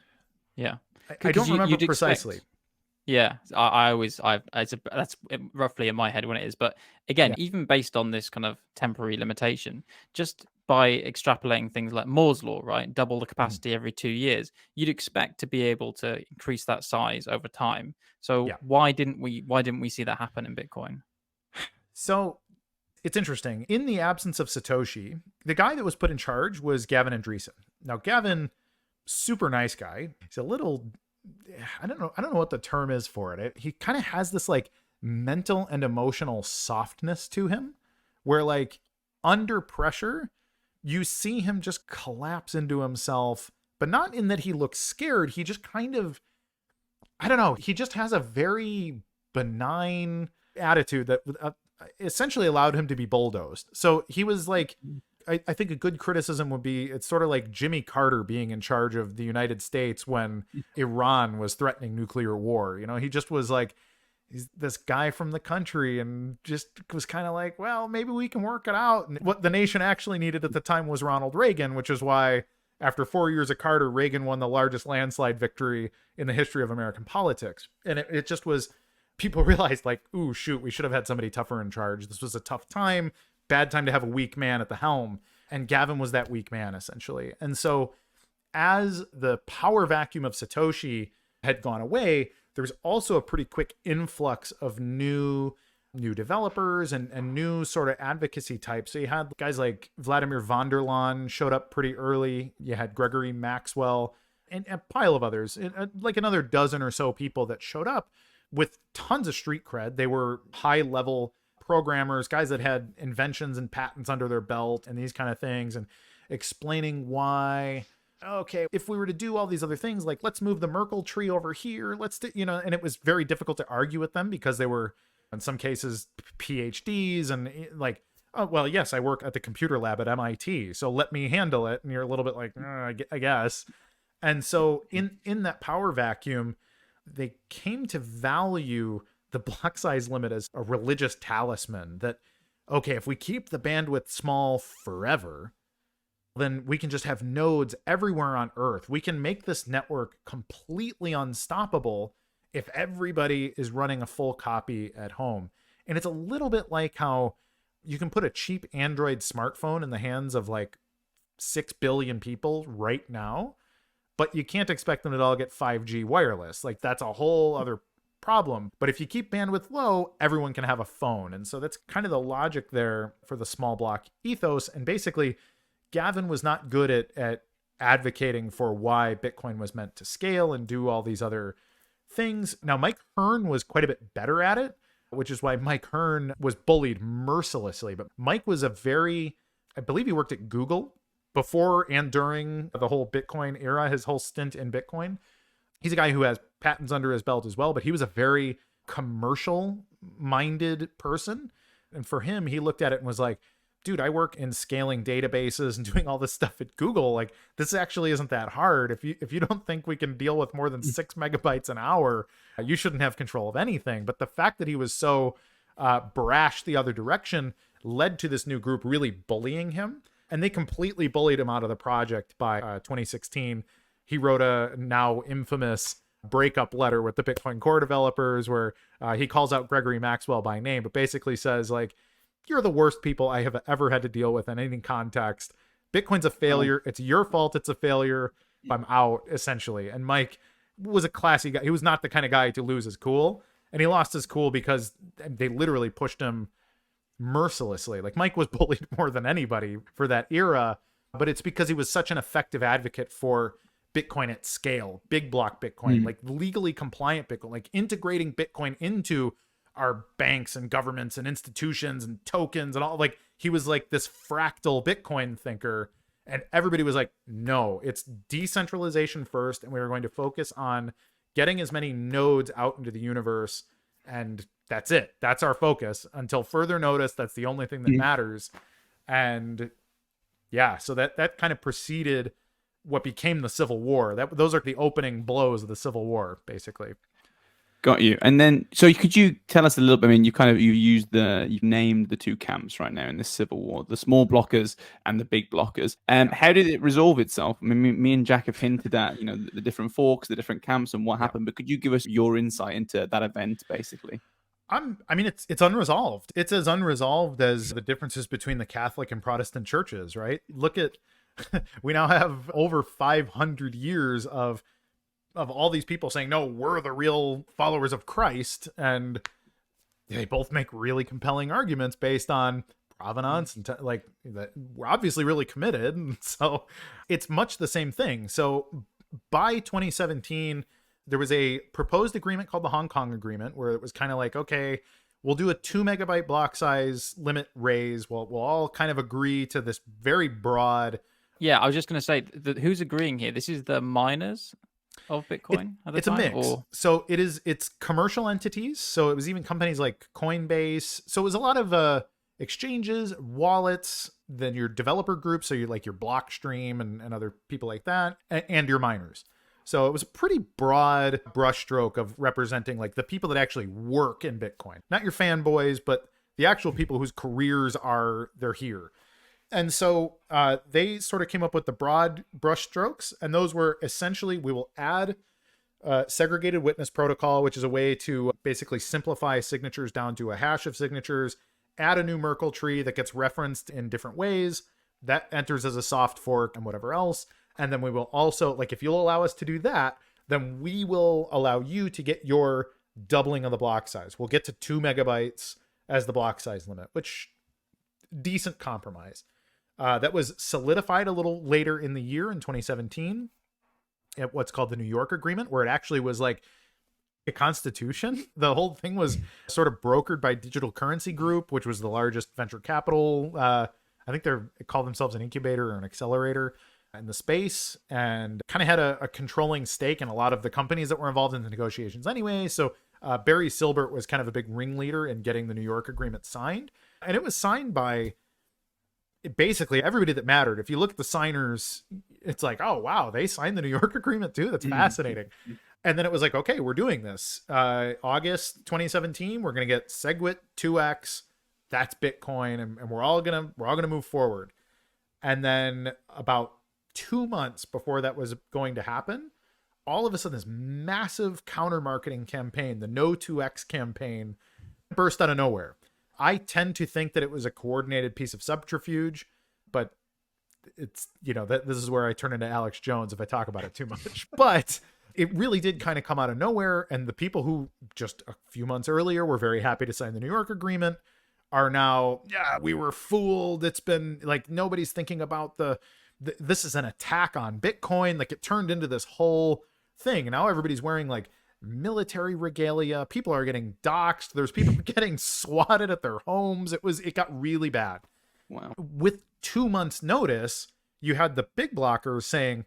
Yeah. I don't remember precisely. Yeah, that's roughly in my head when it is. But again, even based on this kind of temporary limitation, just by extrapolating things like Moore's law, right, double the capacity every 2 years, you'd expect to be able to increase that size over time. So why didn't we see that happen in Bitcoin? So it's interesting. In the absence of Satoshi, the guy that was put in charge was Gavin Andresen. Now, Gavin super nice guy. He's a little, I don't know what the term is for it. He kind of has this like mental and emotional softness to him where like under pressure, you see him just collapse into himself, but not in that he looks scared. He just kind of, I don't know. He just has a very benign attitude that essentially allowed him to be bulldozed. So he was like, I think a good criticism would be it's sort of like Jimmy Carter being in charge of the United States when Iran was threatening nuclear war. You know, he just was like, he's this guy from the country and just was kind of like, well, maybe we can work it out. And what the nation actually needed at the time was Ronald Reagan, which is why after 4 years of Carter, Reagan won the largest landslide victory in the history of American politics. And it just was, people realized like, ooh, shoot, we should have had somebody tougher in charge. This was a tough time. Bad time to have a weak man at the helm. And Gavin was that weak man, essentially. And so as the power vacuum of Satoshi had gone away, there was also a pretty quick influx of new developers and new sort of advocacy types. So you had guys like Vladimir von der Laan showed up pretty early. You had Gregory Maxwell and a pile of others, like another dozen or so people that showed up with tons of street cred. They were high level programmers, guys that had inventions and patents under their belt and these kind of things, and explaining why, okay, if we were to do all these other things, like let's move the Merkle tree over here, let's do, you know, and it was very difficult to argue with them because they were in some cases PhDs and like, oh, well, yes, I work at the computer lab at MIT, so let me handle it. And you're a little bit like, I guess. And so in that power vacuum, they came to value the block size limit as a religious talisman that, okay, if we keep the bandwidth small forever, then we can just have nodes everywhere on Earth. We can make this network completely unstoppable if everybody is running a full copy at home. And it's a little bit like how you can put a cheap Android smartphone in the hands of like 6 billion people right now, but you can't expect them to all get 5G wireless. Like that's a whole other problem. But if you keep bandwidth low, everyone can have a phone. And so that's kind of the logic there for the small block ethos. And basically, Gavin was not good at advocating for why Bitcoin was meant to scale and do all these other things. Now, Mike Hearn was quite a bit better at it, which is why Mike Hearn was bullied mercilessly. But Mike was I believe he worked at Google before and during the whole Bitcoin era, his whole stint in Bitcoin. He's a guy who has patents under his belt as well, but he was a very commercial-minded person. And for him, he looked at it and was like, dude, I work in scaling databases and doing all this stuff at Google. Like, this actually isn't that hard. If you don't think we can deal with more than 6 megabytes an hour, you shouldn't have control of anything. But the fact that he was so brash the other direction led to this new group really bullying him. And they completely bullied him out of the project by 2016. He wrote a now infamous breakup letter with the Bitcoin core developers where he calls out Gregory Maxwell by name, but basically says like, you're the worst people I have ever had to deal with in any context. Bitcoin's a failure. It's your fault it's a failure. I'm out, essentially. And Mike was a classy guy. He was not the kind of guy to lose his cool. And he lost his cool because they literally pushed him mercilessly. Like Mike was bullied more than anybody for that era, but it's because he was such an effective advocate for Bitcoin at scale, big block Bitcoin, like legally compliant Bitcoin, like integrating Bitcoin into our banks and governments and institutions and tokens and all. Like he was like this fractal Bitcoin thinker, and everybody was like, no, it's decentralization first, and we were going to focus on getting as many nodes out into the universe, and that's it. That's our focus until further notice. That's the only thing that matters. And yeah, so that kind of preceded what became the Civil War. Those are the opening blows of the Civil War, basically. Got you. And then, so could you tell us a little bit? I mean, you've named the two camps right now in this Civil War, the small blockers and the big blockers. How did it resolve itself? I mean, me and Jack have hinted at, the different forks, the different camps and what happened, but could you give us your insight into that event, basically? I mean, it's unresolved. It's as unresolved as the differences between the Catholic and Protestant churches, right? Look at, we now have over 500 years of all these people saying, no, we're the real followers of Christ. And they both make really compelling arguments based on provenance and we're obviously really committed. And so it's much the same thing. So by 2017, there was a proposed agreement called the Hong Kong Agreement, where it was kind of like, okay, we'll do a 2 megabyte block size limit raise. We'll all kind of agree to this very broad. Yeah, I was just going to say, who's agreeing here? This is the miners of Bitcoin at the It's time? a mix. Or... So it's commercial entities. So it was even companies like Coinbase. So it was a lot of exchanges, wallets, then your developer group. So you're like your Blockstream and other people like that, and your miners. So it was a pretty broad brushstroke of representing like the people that actually work in Bitcoin, not your fanboys, but the actual people whose careers they're here. And so they sort of came up with the broad brushstrokes, and those were essentially, we will add segregated witness protocol, which is a way to basically simplify signatures down to a hash of signatures, add a new Merkle tree that gets referenced in different ways, that enters as a soft fork and whatever else. And then we will also, like, if you'll allow us to do that, then we will allow you to get your doubling of the block size. We'll get to 2 megabytes as the block size limit, which decent compromise. That was solidified a little later in the year in 2017 at what's called the New York Agreement, where it actually was like a constitution. The whole thing was sort of brokered by Digital Currency Group, which was the largest venture capital. I think they call themselves an incubator or an accelerator in the space, and kind of had a controlling stake in a lot of the companies that were involved in the negotiations anyway. So Barry Silbert was kind of a big ringleader in getting the New York Agreement signed. And it was signed by basically everybody that mattered. If you look at the signers, it's like, oh, wow, they signed the New York Agreement too. That's fascinating. And then it was like, okay, we're doing this. August 2017, we're going to get SegWit 2x. That's Bitcoin. And we're all going to move forward. And then about 2 months before that was going to happen, all of a sudden this massive counter marketing campaign, the No 2x campaign, burst out of nowhere. I tend to think that it was a coordinated piece of subterfuge, but it's, this is where I turn into Alex Jones if I talk about it too much. But it really did kind of come out of nowhere. And the people who just a few months earlier were very happy to sign the New York Agreement are now, yeah, we were fooled. It's been like, nobody's thinking about this is an attack on Bitcoin. Like, it turned into this whole thing. And now everybody's wearing like military regalia. People are getting doxxed. There's people getting swatted at their homes. It got really bad. Wow. With 2 months notice, you had the big blockers saying,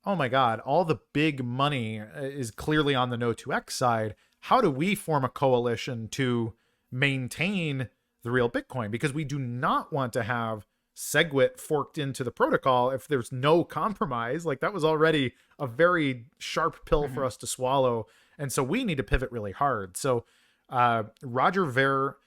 oh my God, all the big money is clearly on the No 2x side. How do we form a coalition to maintain the real Bitcoin? Because we do not want to have SegWit forked into the protocol if there's no compromise. Like, that was already a very sharp pill for us to swallow. And so we need to pivot really hard. So Roger Ver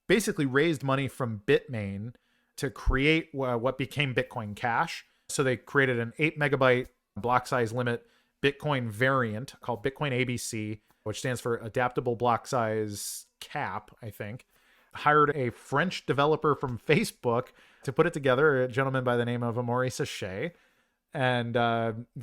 basically raised money from Bitmain to create what became Bitcoin Cash. So they created an 8 megabyte block size limit Bitcoin variant called Bitcoin ABC, which stands for Adaptable Block Size Cap, I think. Hired a French developer from Facebook to put it together, a gentleman by the name of Amaury Sachet, and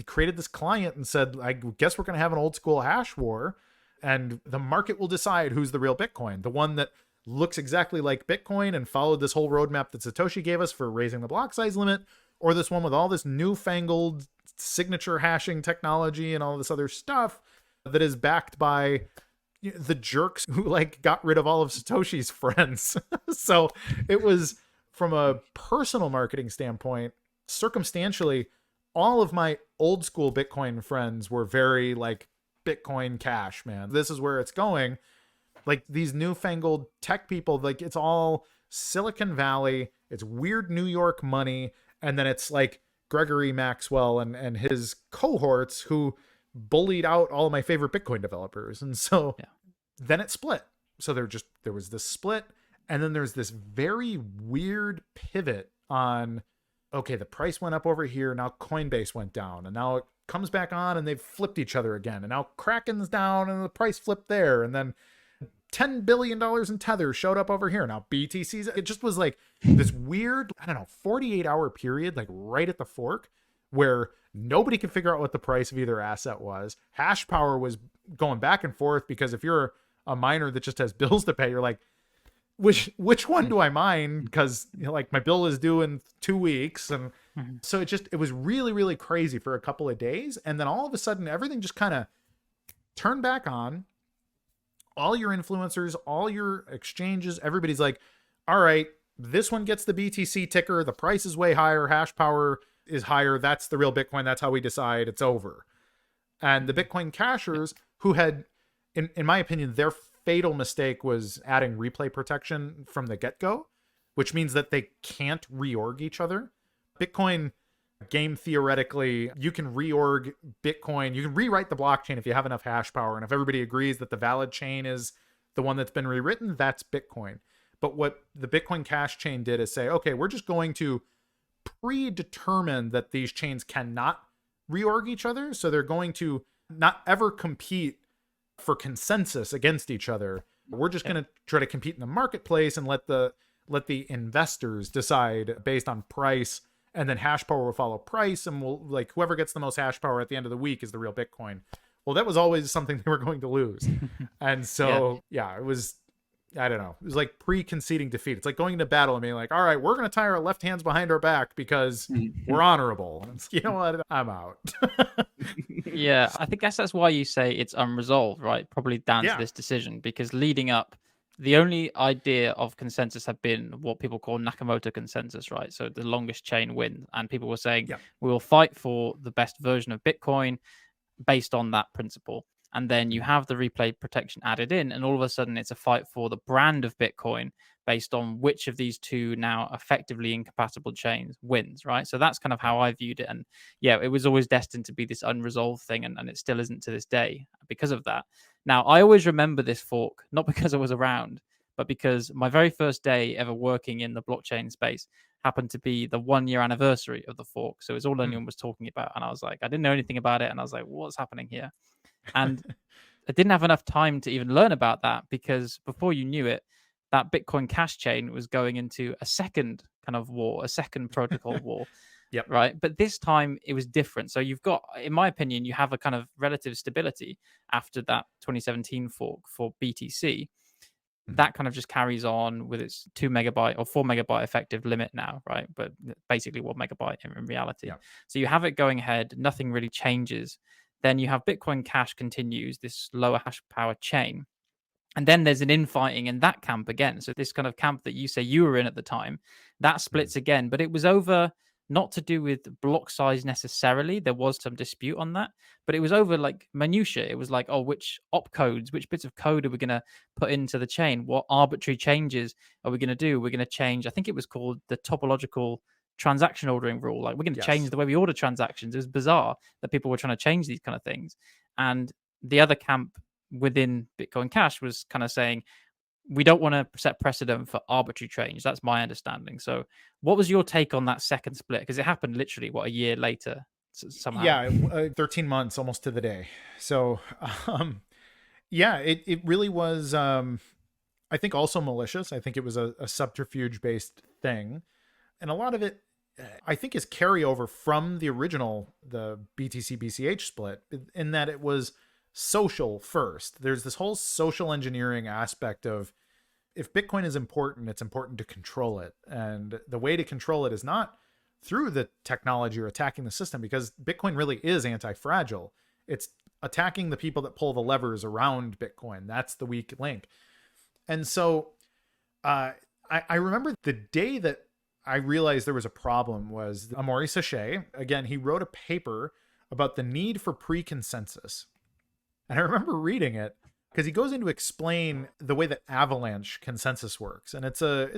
created this client and said, I guess we're going to have an old school hash war, and the market will decide who's the real Bitcoin. The one that looks exactly like Bitcoin and followed this whole roadmap that Satoshi gave us for raising the block size limit, or this one with all this newfangled signature hashing technology and all this other stuff that is backed by the jerks who like got rid of all of Satoshi's friends. So it was, from a personal marketing standpoint, circumstantially, all of my old school Bitcoin friends were very like, Bitcoin Cash, man, this is where it's going. Like, these newfangled tech people, like, it's all Silicon Valley, it's weird New York money, and then it's like Gregory Maxwell and his cohorts who bullied out all of my favorite Bitcoin developers. And so then it split. So there was this split, and then there's this very weird pivot on, okay, the price went up over here, now Coinbase went down, and now it comes back on, and they've flipped each other again, and now Kraken's down, and the price flipped there, and then $10 billion in Tether showed up over here. Now BTC's, it just was like this weird, 48-hour period, like right at the fork, where nobody could figure out what the price of either asset was. Hash power was going back and forth, because if you're a miner that just has bills to pay, you're like, which one do I mine? Because like my bill is due in 2 weeks, and Mhm. So it was really, really crazy for a couple of days. And then all of a sudden, everything just kind of turned back on. All your influencers, all your exchanges, everybody's like, all right, this one gets the BTC ticker. The price is way higher. Hash power is higher. That's the real Bitcoin. That's how we decide. It's over. And the Bitcoin cashers who had, in my opinion, their fatal mistake was adding replay protection from the get-go, which means that they can't reorg each other. Bitcoin game theoretically, you can reorg Bitcoin, you can rewrite the blockchain if you have enough hash power. And if everybody agrees that the valid chain is the one that's been rewritten, that's Bitcoin. But what the Bitcoin Cash chain did is say, okay, we're just going to predetermine that these chains cannot reorg each other. So they're going to not ever compete for consensus against each other. We're just going to try to compete in the marketplace and let the investors decide based on price, and then hash power will follow price, and we'll, like, whoever gets the most hash power at the end of the week is the real Bitcoin. Well, that was always something they were going to lose. And so, yeah, it was, I don't know. It was like pre-conceding defeat. It's like going into battle and being like, all right, we're going to tie our left hands behind our back because we're honorable. And you know what? I'm out. Yeah, I think that's why you say it's unresolved, right? Probably down to Yeah. this decision, because leading up, the only idea of consensus had been what people call Nakamoto consensus, right? So the longest chain wins, and people were saying Yeah. we will fight for the best version of Bitcoin based on that principle. And then you have the replay protection added in, and all of a sudden it's a fight for the brand of Bitcoin based on which of these two now effectively incompatible chains wins, right? So that's kind of how I viewed it. And yeah, it was always destined to be this unresolved thing, and it still isn't to this day because of that. Now, I always remember this fork, not because I was around, but because my very first day ever working in the blockchain space happened to be the 1 year anniversary of the fork. So it's all anyone was talking about. And I was like, I didn't know anything about it. And I was like, what's happening here? And I didn't have enough time to even learn about that, because before you knew it, that Bitcoin Cash chain was going into a second kind of war, a second protocol war. Yep. Right. But this time it was different. So you've got, in my opinion, you have a kind of relative stability after that 2017 fork for BTC. That kind of just carries on with its 2 megabyte or 4 megabyte effective limit now, right? But basically 1 megabyte in reality. Yeah. So you have it going ahead, nothing really changes. Then you have Bitcoin Cash continues, this lower hash power chain. And then there's an infighting in that camp again. So this kind of camp that you say you were in at the time, that splits again. But it was over, not to do with block size necessarily. There was some dispute on that, but it was over like minutiae. It was like, oh, which opcodes, which bits of code are we going to put into the chain? What arbitrary changes are we going to do? We're going to change, I think it was called the topological transaction ordering rule. Like, we're going to change the way we order transactions. It was bizarre that people were trying to change these kind of things. And the other camp within Bitcoin Cash was kind of saying, we don't want to set precedent for arbitrary change. That's my understanding. So what was your take on that second split? Because it happened literally, what, a year later somehow? Yeah, 13 months almost to the day. So, yeah, it really was, I think, also malicious. I think it was a subterfuge-based thing. And a lot of it, I think, is carryover from the original, the BTC BCH split, in that it was social first. There's this whole social engineering aspect of, if Bitcoin is important, it's important to control it. And the way to control it is not through the technology or attacking the system, because Bitcoin really is anti-fragile. It's attacking the people that pull the levers around Bitcoin. That's the weak link. And so I remember the day that I realized there was a problem was Amaury Sachet. Again, he wrote a paper about the need for pre-consensus. And I remember reading it because he goes in to explain the way that avalanche consensus works. And it's a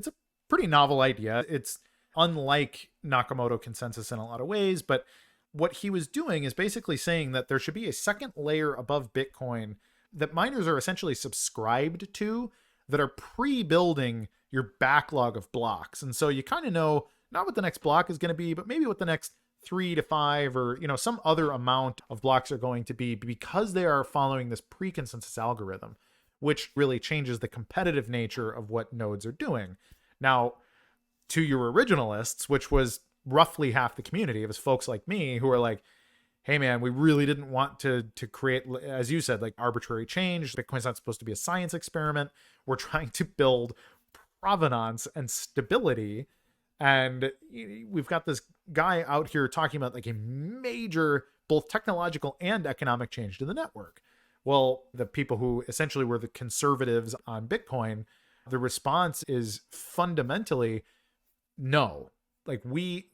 pretty novel idea. It's unlike Nakamoto consensus in a lot of ways, but what he was doing is basically saying that there should be a second layer above Bitcoin that miners are essentially subscribed to, that are pre-building your backlog of blocks. And so you kind of know not what the next block is going to be, but maybe what the next 3 to 5 or, you know, some other amount of blocks are going to be, because they are following this pre-consensus algorithm, which really changes the competitive nature of what nodes are doing. Now, to your originalists, which was roughly half the community, it was folks like me who are like, hey man, we really didn't want to create, as you said, like arbitrary change. Bitcoin's not supposed to be a science experiment. We're trying to build provenance and stability. And we've got this guy out here talking about like a major, both technological and economic change to the network. Well, the people who essentially were the conservatives on Bitcoin, the response is fundamentally no. Like we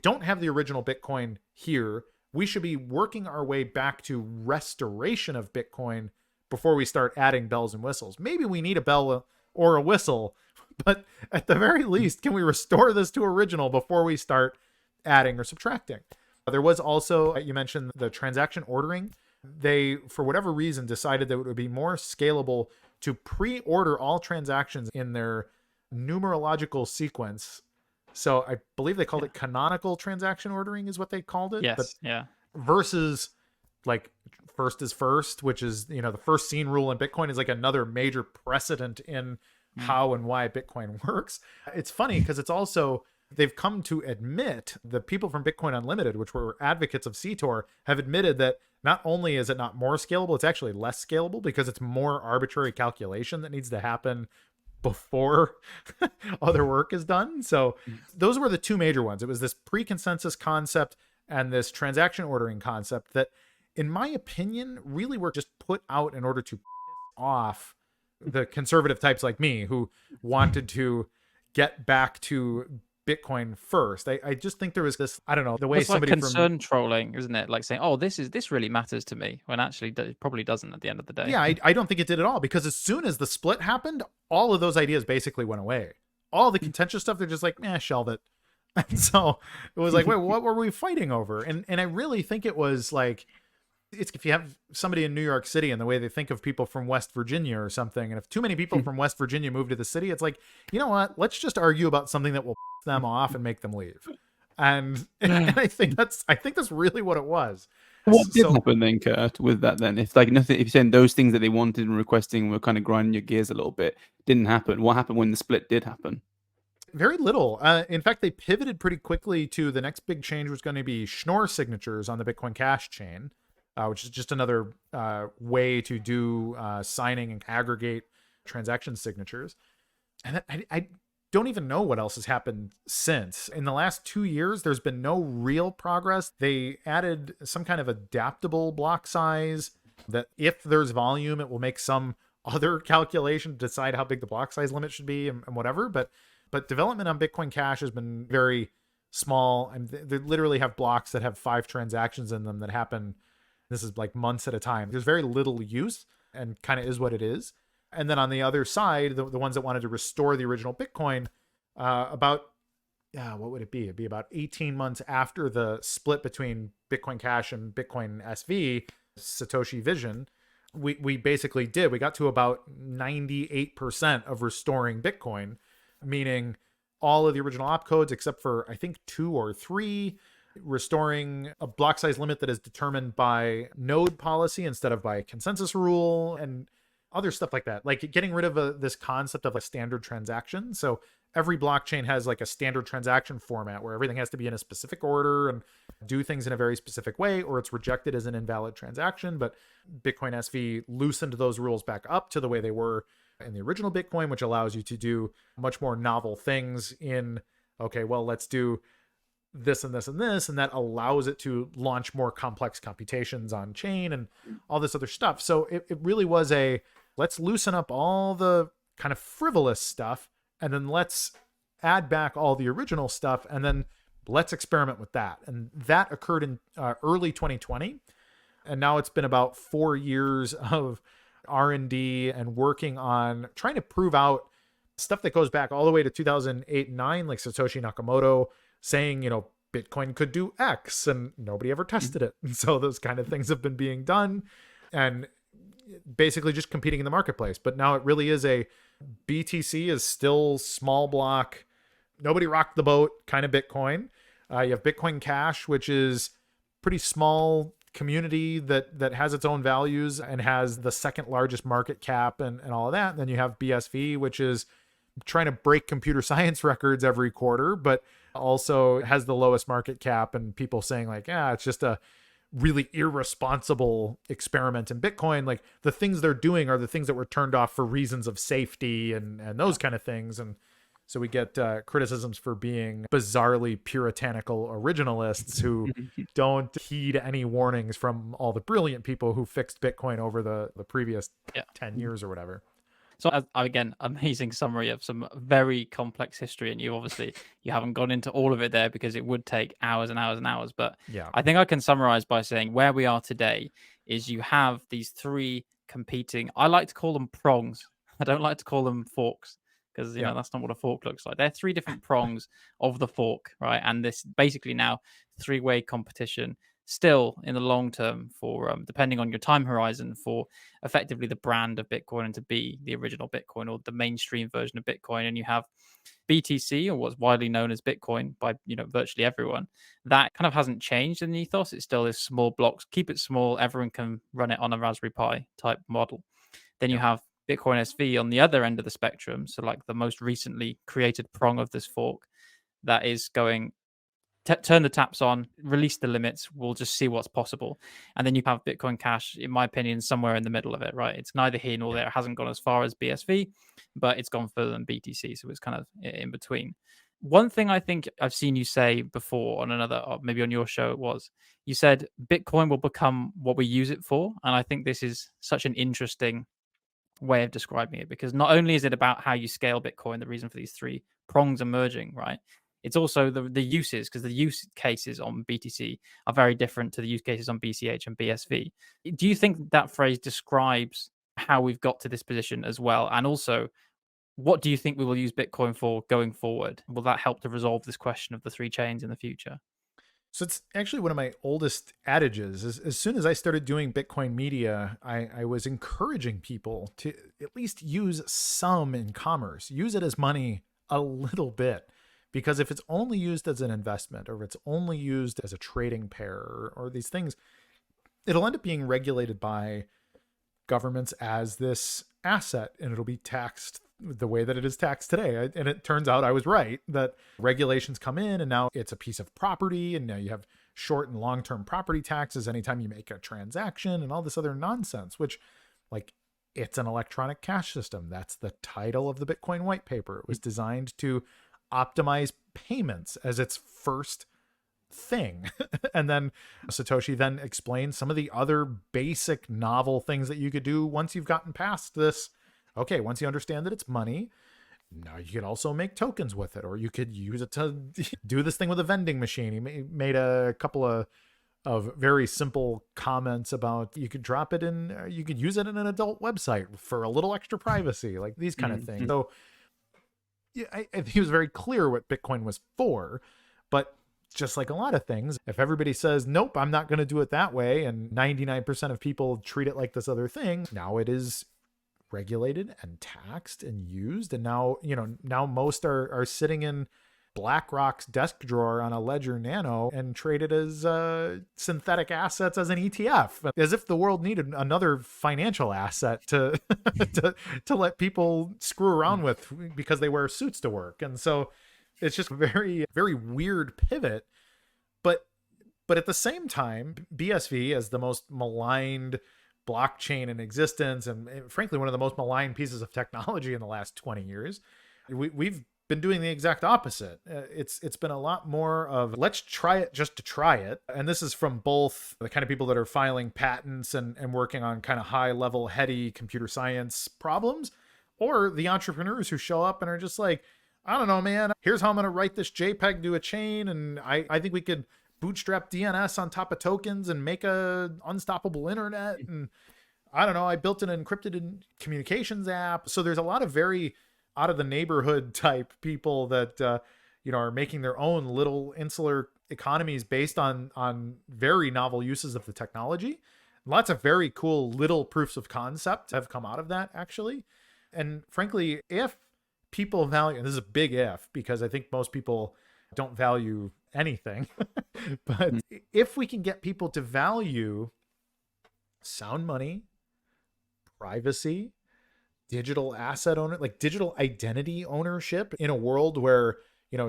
don't have the original Bitcoin here. We should be working our way back to restoration of Bitcoin before we start adding bells and whistles. Maybe we need a bell or a whistle, but at the very least, can we restore this to original before we start adding or subtracting? There was also, you mentioned the transaction ordering. They, for whatever reason, decided that it would be more scalable to pre-order all transactions in their numerological sequence. So I believe they called it canonical transaction ordering is what they called it. Yes. But Yeah. versus like first is first, which is, the first scene rule in Bitcoin is like another major precedent in how and why Bitcoin works. It's funny because it's also, they've come to admit, the people from Bitcoin Unlimited, which were advocates of CTOR, have admitted that not only is it not more scalable, it's actually less scalable because it's more arbitrary calculation that needs to happen before other work is done. So those were the two major ones. It was this pre-consensus concept and this transaction ordering concept that, in my opinion, really were just put out in order to piss off the conservative types like me who wanted to get back to Bitcoin first. I just think there was this, I don't know, the way It's like somebody concern trolling, isn't it? Like saying, "Oh, this really matters to me," when actually it probably doesn't at the end of the day. Yeah, I don't think it did at all, because as soon as the split happened, all of those ideas basically went away. All the contentious stuff, they're just like, shelve it. And so it was like, wait, what were we fighting over? And I really think it was like, it's if you have somebody in New York City and the way they think of people from West Virginia or something, and if too many people from West Virginia move to the city, it's like, you know what? Let's just argue about something that will piss them off and make them leave. And I think that's really what it was. What did happen then, Kurt, with that then? If like nothing, if you're saying those things that they wanted and requesting were kind of grinding your gears a little bit, didn't happen. What happened when the split did happen? Very little. In fact, they pivoted pretty quickly to the next big change was going to be Schnorr signatures on the Bitcoin Cash chain, which is just another way to do signing and aggregate transaction signatures. And I don't even know what else has happened since. In the last 2 years, there's been no real progress. They added some kind of adaptable block size that if there's volume, it will make some other calculation to decide how big the block size limit should be and whatever. But development on Bitcoin Cash has been very small. And they literally have blocks that have 5 transactions in them that happen. This is like months at a time. There's very little use and kind of is what it is. And then on the other side, the ones that wanted to restore the original Bitcoin, what would it be? It'd be about 18 months after the split between Bitcoin Cash and Bitcoin SV, Satoshi Vision, we basically did. We got to about 98% of restoring Bitcoin, meaning all of the original opcodes except for I think 2 or 3, restoring a block size limit that is determined by node policy instead of by consensus rule, and other stuff like that, like getting rid of this concept of a standard transaction. So every blockchain has like a standard transaction format where everything has to be in a specific order and do things in a very specific way, or it's rejected as an invalid transaction. But Bitcoin SV loosened those rules back up to the way they were in the original Bitcoin, which allows you to do much more novel things in, okay, well, let's do this and this and this, and that allows it to launch more complex computations on chain and all this other stuff. So it really was let's loosen up all the kind of frivolous stuff, and then let's add back all the original stuff, and then let's experiment with that. And that occurred in early 2020. And now it's been about 4 years of R&D and working on trying to prove out stuff that goes back all the way to 2008 and 9, like Satoshi Nakamoto saying, Bitcoin could do X, and nobody ever tested it. And so those kind of things have been being done and basically just competing in the marketplace. But now it really is BTC is still small block, nobody rocked the boat kind of Bitcoin. You have Bitcoin Cash, which is pretty small community that has its own values and has the second largest market cap and all of that. And then you have BSV, which is trying to break computer science records every quarter, but also has the lowest market cap, and people saying like, it's just a really irresponsible experiment in Bitcoin. Like the things they're doing are the things that were turned off for reasons of safety and those kind of things. And So we get criticisms for being bizarrely puritanical originalists who don't heed any warnings from all the brilliant people who fixed Bitcoin over the previous 10 years or whatever. So again, amazing summary of some very complex history, and you haven't gone into all of it there because it would take hours and hours and hours. But Yeah. I think I can summarize by saying where we are today is you have these three competing. I like to call them prongs. I don't like to call them forks because you know that's not what a fork looks like. They're three different prongs of the fork, right? And this basically now three-way competition still in the long term for depending on your time horizon for effectively the brand of Bitcoin and to be the original Bitcoin or the mainstream version of Bitcoin. And you have BTC, or what's widely known as Bitcoin by virtually everyone. That kind of hasn't changed in the ethos. It still is small blocks, keep it small, everyone can run it on a Raspberry Pi type model. Then you have Bitcoin SV on the other end of the spectrum, so like the most recently created prong of this fork that is going turn the taps on, release the limits, we'll just see what's possible. And then you have Bitcoin Cash, in my opinion, somewhere in the middle of it, right? It's neither here nor there. It hasn't gone as far as BSV, but it's gone further than BTC, so it's kind of in between. One thing I think I've seen you say before on another, or maybe on your show, was you said Bitcoin will become what we use it for. And I think this is such an interesting way of describing it, because not only is it about how you scale Bitcoin, the reason for these three prongs emerging, right? It's also the uses, because the use cases on BTC are very different to the use cases on BCH and BSV. Do you think that phrase describes how we've got to this position as well? And also, what do you think we will use Bitcoin for going forward? Will that help to resolve this question of the three chains in the future? So it's actually one of my oldest adages. As soon as I started doing Bitcoin media, I was encouraging people to at least use some in commerce, use it as money a little bit. Because if it's only used as an investment, or if it's only used as a trading pair, or these things, it'll end up being regulated by governments as this asset, and it'll be taxed the way that it is taxed today. And it turns out I was right, that regulations come in and now it's a piece of property, and now you have short and long-term property taxes anytime you make a transaction and all this other nonsense, which, like, it's an electronic cash system. That's the title of the Bitcoin white paper. It was designed to optimize payments as its first thing. And then Satoshi then explains some of the other basic novel things that you could do once you've gotten past this. Okay, once you understand that it's money, now you can also make tokens with it, or you could use it to do this thing with a vending machine. He made a couple of very simple comments about you could drop it in, you could use it in an adult website for a little extra privacy, like these kind of things. So yeah, I think he was very clear what Bitcoin was for, but just like a lot of things, if everybody says, nope, I'm not going to do it that way, and 99% of people treat it like this other thing, now it is regulated and taxed and used. And now, now most are sitting in BlackRock's desk drawer on a Ledger Nano and traded as synthetic assets as an ETF, as if the world needed another financial asset to to let people screw around with because they wear suits to work. And so it's just a very, very weird pivot. But at the same time, BSV, as the most maligned blockchain in existence, and frankly one of the most maligned pieces of technology in the last 20 years, we've been doing the exact opposite. It's been a lot more of let's try it just to try it. And this is from both the kind of people that are filing patents and working on kind of high level heady computer science problems, or the entrepreneurs who show up and are just like, I don't know, man, here's how I'm going to write this JPEG to a chain. And I think we could bootstrap DNS on top of tokens and make a unstoppable internet. And I don't know, I built an encrypted communications app. So there's a lot of very out of the neighborhood type people that are making their own little insular economies based on very novel uses of the technology. Lots of very cool little proofs of concept have come out of that, actually. And frankly, if people value, and this is a big if, because I think most people don't value anything, but if we can get people to value sound money, privacy, digital asset owner, like digital identity ownership, in a world where,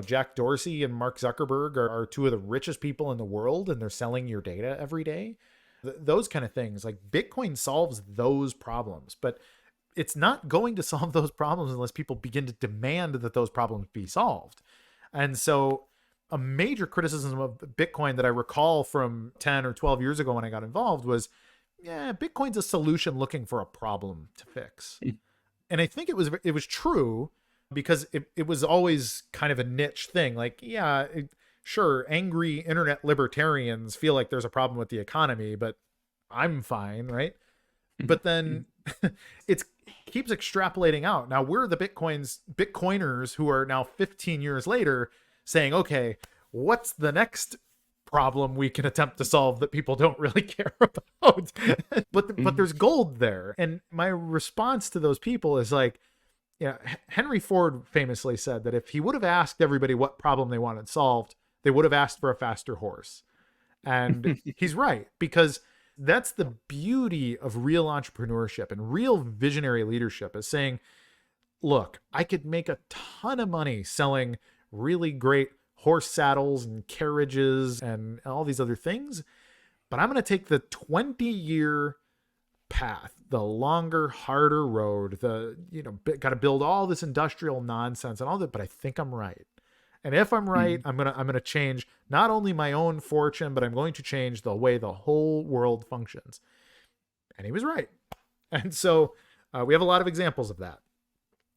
Jack Dorsey and Mark Zuckerberg are two of the richest people in the world, and they're selling your data every day. Those kind of things, like Bitcoin solves those problems. But it's not going to solve those problems unless people begin to demand that those problems be solved. And so a major criticism of Bitcoin that I recall from 10 or 12 years ago when I got involved was, yeah, Bitcoin's a solution looking for a problem to fix. And I think it was true, because it was always kind of a niche thing. Like, yeah, sure, angry internet libertarians feel like there's a problem with the economy, but I'm fine, right? But then it keeps extrapolating out. Now we're the Bitcoiners who are now 15 years later saying, okay, what's the next problem we can attempt to solve that people don't really care about? But there's gold there. And my response to those people is like, yeah, Henry Ford famously said that if he would have asked everybody what problem they wanted solved, they would have asked for a faster horse. And he's right, because that's the beauty of real entrepreneurship and real visionary leadership, is saying, look, I could make a ton of money selling really great horse saddles and carriages and all these other things, but I'm going to take the 20-year path, the longer, harder road, got to build all this industrial nonsense and all that, but I think I'm right. And if I'm right, I'm gonna change not only my own fortune, but I'm going to change the way the whole world functions. And he was right. And so we have a lot of examples of that.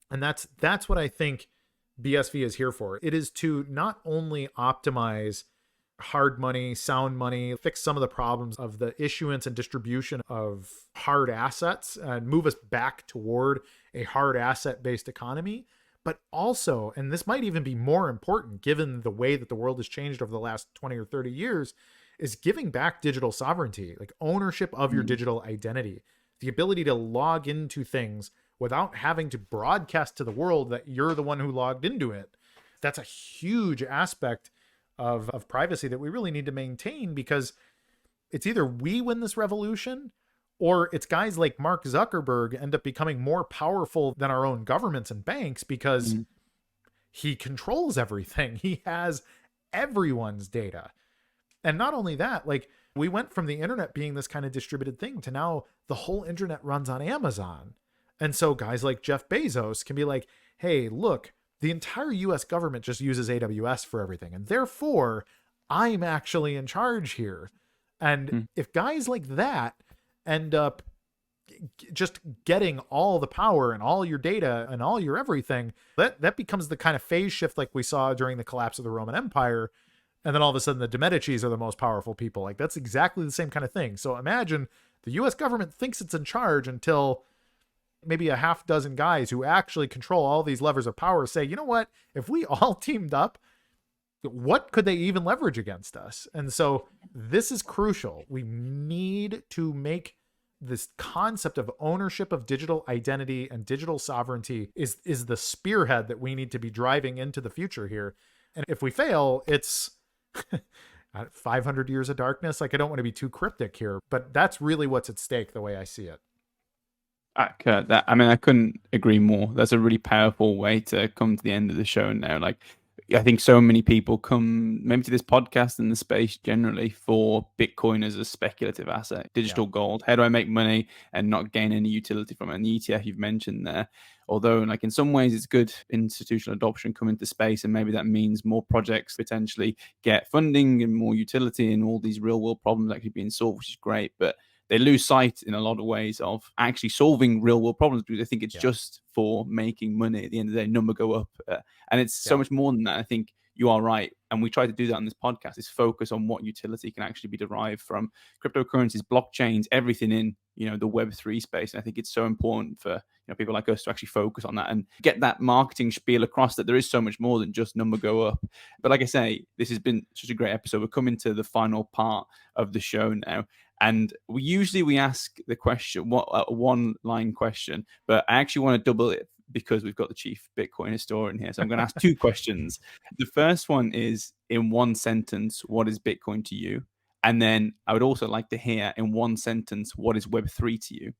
And that's what I think BSV is here for. It is to not only optimize hard money, sound money, fix some of the problems of the issuance and distribution of hard assets and move us back toward a hard asset-based economy, but also, and this might even be more important given the way that the world has changed over the last 20 or 30 years, is giving back digital sovereignty, like ownership of your digital identity, the ability to log into things without having to broadcast to the world that you're the one who logged into it. That's a huge aspect of privacy that we really need to maintain, because it's either we win this revolution or it's guys like Mark Zuckerberg end up becoming more powerful than our own governments and banks, because he controls everything. He has everyone's data. And not only that, like, we went from the internet being this kind of distributed thing to now the whole internet runs on Amazon. And so guys like Jeff Bezos can be like, hey, look, the entire US government just uses AWS for everything, and therefore I'm actually in charge here. And if guys like that end up just getting all the power and all your data and all your everything, that becomes the kind of phase shift like we saw during the collapse of the Roman Empire. And then all of a sudden the Medicis are the most powerful people. Like, that's exactly the same kind of thing. So imagine the US government thinks it's in charge until maybe a half dozen guys who actually control all these levers of power say, you know what, if we all teamed up, what could they even leverage against us? And so this is crucial. We need to make this concept of ownership of digital identity and digital sovereignty is the spearhead that we need to be driving into the future here. And if we fail, it's 500 years of darkness. Like, I don't want to be too cryptic here, but that's really what's at stake the way I see it. Kurt, I couldn't agree more. That's a really powerful way to come to the end of the show now. Like, I think so many people come maybe to this podcast and the space generally for Bitcoin as a speculative asset, digital gold. How do I make money and not gain any utility from it? And the ETF you've mentioned there, although like in some ways it's good institutional adoption come into space, and maybe that means more projects potentially get funding and more utility and all these real world problems actually being solved, which is great. But they lose sight in a lot of ways of actually solving real world problems, because I think it's just for making money. At the end of the day, number go up. And it's so much more than that. I think you are right. And we try to do that on this podcast, is focus on what utility can actually be derived from cryptocurrencies, blockchains, everything in, the Web3 space. And I think it's so important for people like us to actually focus on that and get that marketing spiel across, that there is so much more than just number go up. But like I say, this has been such a great episode. We're coming to the final part of the show now. And we ask the question, a one-line question, but I actually want to double it because we've got the chief Bitcoin historian here. So I'm going to ask two questions. The first one is, in one sentence, what is Bitcoin to you? And then I would also like to hear, in one sentence, what is Web3 to you?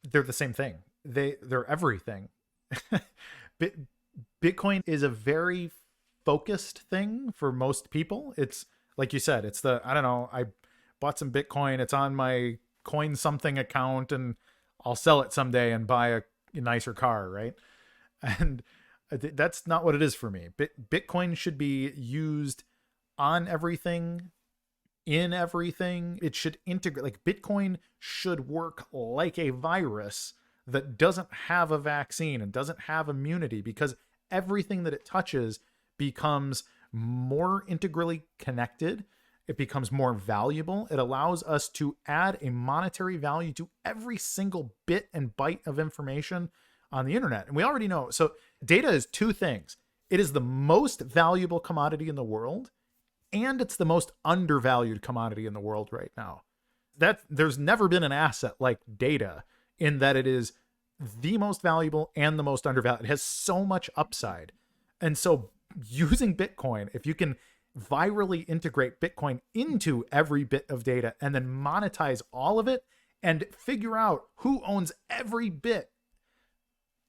They're the same thing. They're everything. Bitcoin is a very focused thing for most people. It's like you said, it's I bought some Bitcoin, it's on my coin something account, and I'll sell it someday and buy nicer car, right? And that's not what it is for me. Bitcoin should be used on everything, in everything. It should integrate, like Bitcoin should work like a virus that doesn't have a vaccine and doesn't have immunity, because everything that it touches becomes more integrally connected. It becomes more valuable. It allows us to add a monetary value to every single bit and byte of information on the internet. And we already know. So data is two things. It is the most valuable commodity in the world, and it's the most undervalued commodity in the world right now. That there's never been an asset like data, in that it is the most valuable and the most undervalued. It has so much upside. And so using Bitcoin, if you can virally integrate Bitcoin into every bit of data and then monetize all of it and figure out who owns every bit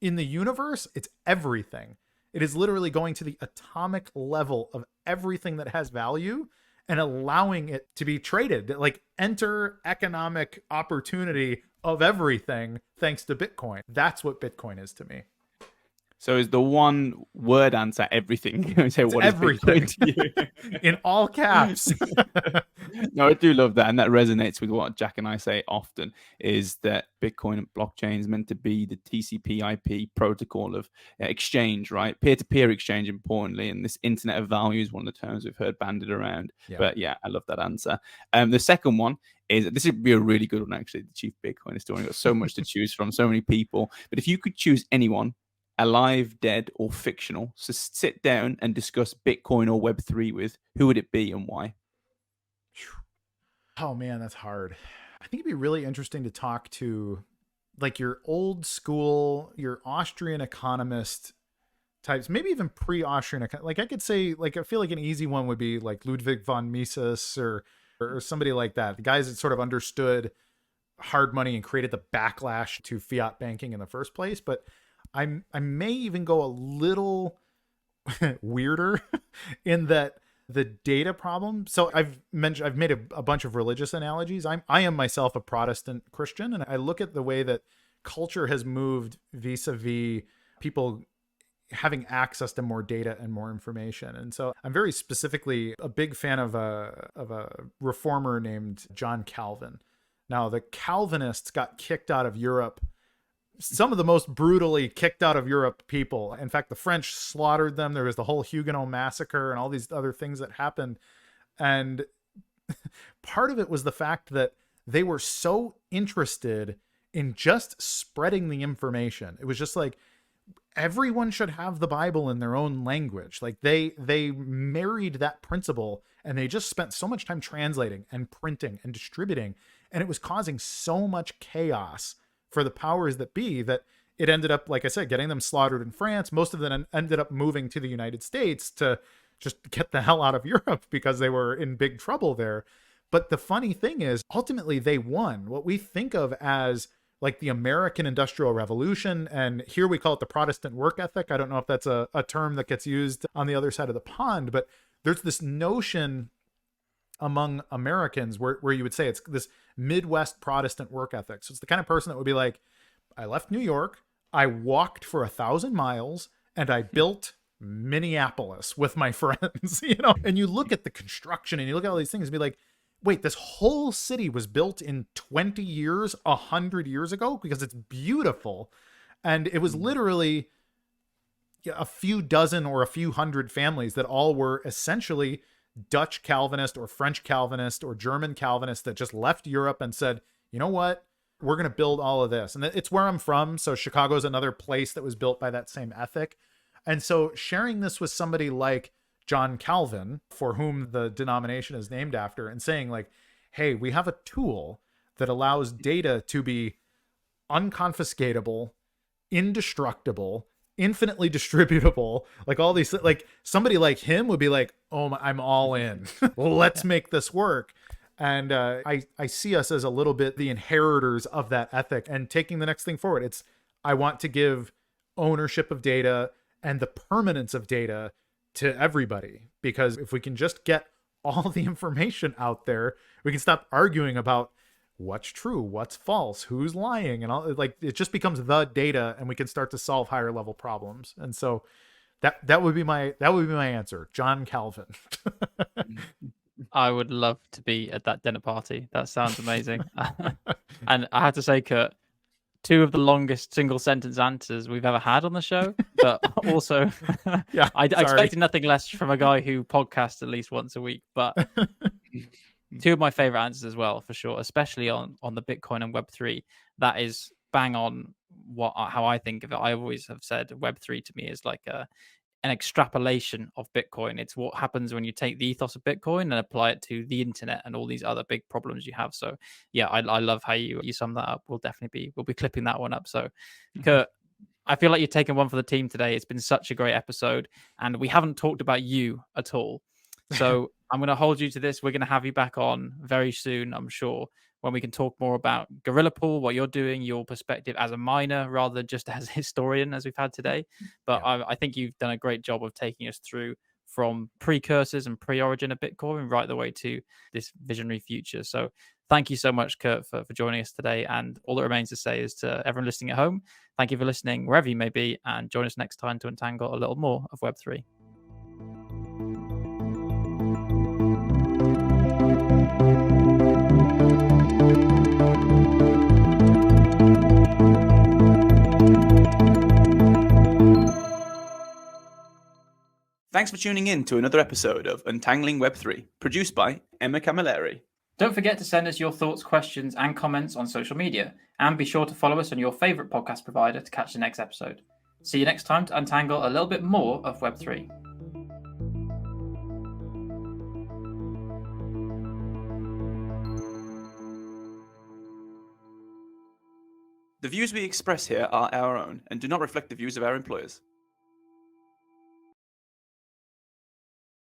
in the universe, it's everything. It is literally going to the atomic level of everything that has value and allowing it to be traded. Like, enter economic opportunity of everything thanks to Bitcoin. That's what Bitcoin is to me. So is the one word answer everything? Say, It's what is everything. Bitcoin to you? In all caps. No, I do love that. And that resonates with what Jack and I say often, is that Bitcoin and blockchain is meant to be the TCP IP protocol of exchange, right? Peer-to-peer exchange, importantly. And this internet of value is one of the terms we've heard banded around. Yeah. But yeah, I love that answer. The second one is, this would be a really good one, actually. The chief Bitcoin historian got so much to choose from, so many people. But if you could choose anyone, alive, dead, or fictional, so sit down and discuss Bitcoin or Web3 with, who would it be and why? Oh man, that's hard. I think it'd be really interesting to talk to like your old school, your Austrian economist types, maybe even pre-Austrian. Like I could say, like, I feel like an easy one would be like Ludwig von Mises or somebody like that. The guys that sort of understood hard money and created the backlash to fiat banking in the first place. But I may even go a little weirder in that the data problem. So I've made a bunch of religious analogies. I am myself a Protestant Christian, and I look at the way that culture has moved vis-a-vis people having access to more data and more information. And so I'm very specifically a big fan of a reformer named John Calvin. Now, the Calvinists got kicked out of Europe, some of the most brutally kicked out of Europe people. In fact, the French slaughtered them. There was the whole Huguenot massacre and all these other things that happened. And part of it was the fact that they were so interested in just spreading the information. It was just like, everyone should have the Bible in their own language. Like they married that principle, and they just spent so much time translating and printing and distributing. And it was causing so much chaos for the powers that be that it ended up, like I said, getting them slaughtered in France. Most of them ended up moving to the United States to just get the hell out of Europe because they were in big trouble there. But the funny thing is, ultimately they won what we think of as like the American Industrial Revolution. And here we call it the Protestant work ethic. I don't know if that's a term that gets used on the other side of the pond, but there's this notion among Americans where you would say it's this Midwest Protestant work ethic. So it's the kind of person that would be like, I left New York, I walked for 1,000 miles, and I built Minneapolis with my friends, you know? And you look at the construction and you look at all these things and be like, wait, this whole city was built in 20 years, 100 years ago, because it's beautiful. And it was literally a few dozen or a few hundred families that all were essentially Dutch Calvinist or French Calvinist or German Calvinist that just left Europe and said, you know what, we're going to build all of this. And it's where I'm from. So Chicago's another place that was built by that same ethic. And so sharing this with somebody like John Calvin, for whom the denomination is named after, and saying like, hey, we have a tool that allows data to be unconfiscatable, indestructible, infinitely distributable, like all these, like somebody like him would be like, oh, I'm all in. Let's make this work. And I see us as a little bit the inheritors of that ethic and taking the next thing forward. It's, I want to give ownership of data and the permanence of data to everybody, because if we can just get all the information out there, we can stop arguing about what's true, what's false, who's lying, and all. Like, it just becomes the data, and we can start to solve higher level problems. And so that would be my answer, John Calvin. I would love to be at that dinner party. That sounds amazing. And I have to say, Kurt, two of the longest single sentence answers we've ever had on the show, but also Yeah, I sorry. expected nothing less from a guy who podcasts at least once a week. But two of my favorite answers as well, for sure, especially on the Bitcoin and Web3. That is bang on how I think of it. I always have said Web3 to me is like an extrapolation of Bitcoin. It's what happens when you take the ethos of Bitcoin and apply it to the internet and all these other big problems you have. So yeah, I love how you sum that up. We'll be clipping that one up. So Kurt, I feel like you're taking one for the team today. It's been such a great episode, and we haven't talked about you at all. So I'm going to hold you to this. We're going to have you back on very soon, I'm sure, when we can talk more about Gorilla Pool, what you're doing, your perspective as a miner rather than just as a historian, as we've had today. But yeah. I think you've done a great job of taking us through from precursors and pre-origin of Bitcoin right the way to this visionary future. So thank you so much, Kurt, for joining us today. And all that remains to say is to everyone listening at home, thank you for listening wherever you may be, and join us next time to untangle a little more of Web3. Thanks for tuning in to another episode of Untangling Web3, produced by Emma Camilleri. Don't forget to send us your thoughts, questions, and comments on social media, and be sure to follow us on your favorite podcast provider to catch the next episode. See you next time to untangle a little bit more of Web3. The views we express here are our own and do not reflect the views of our employers.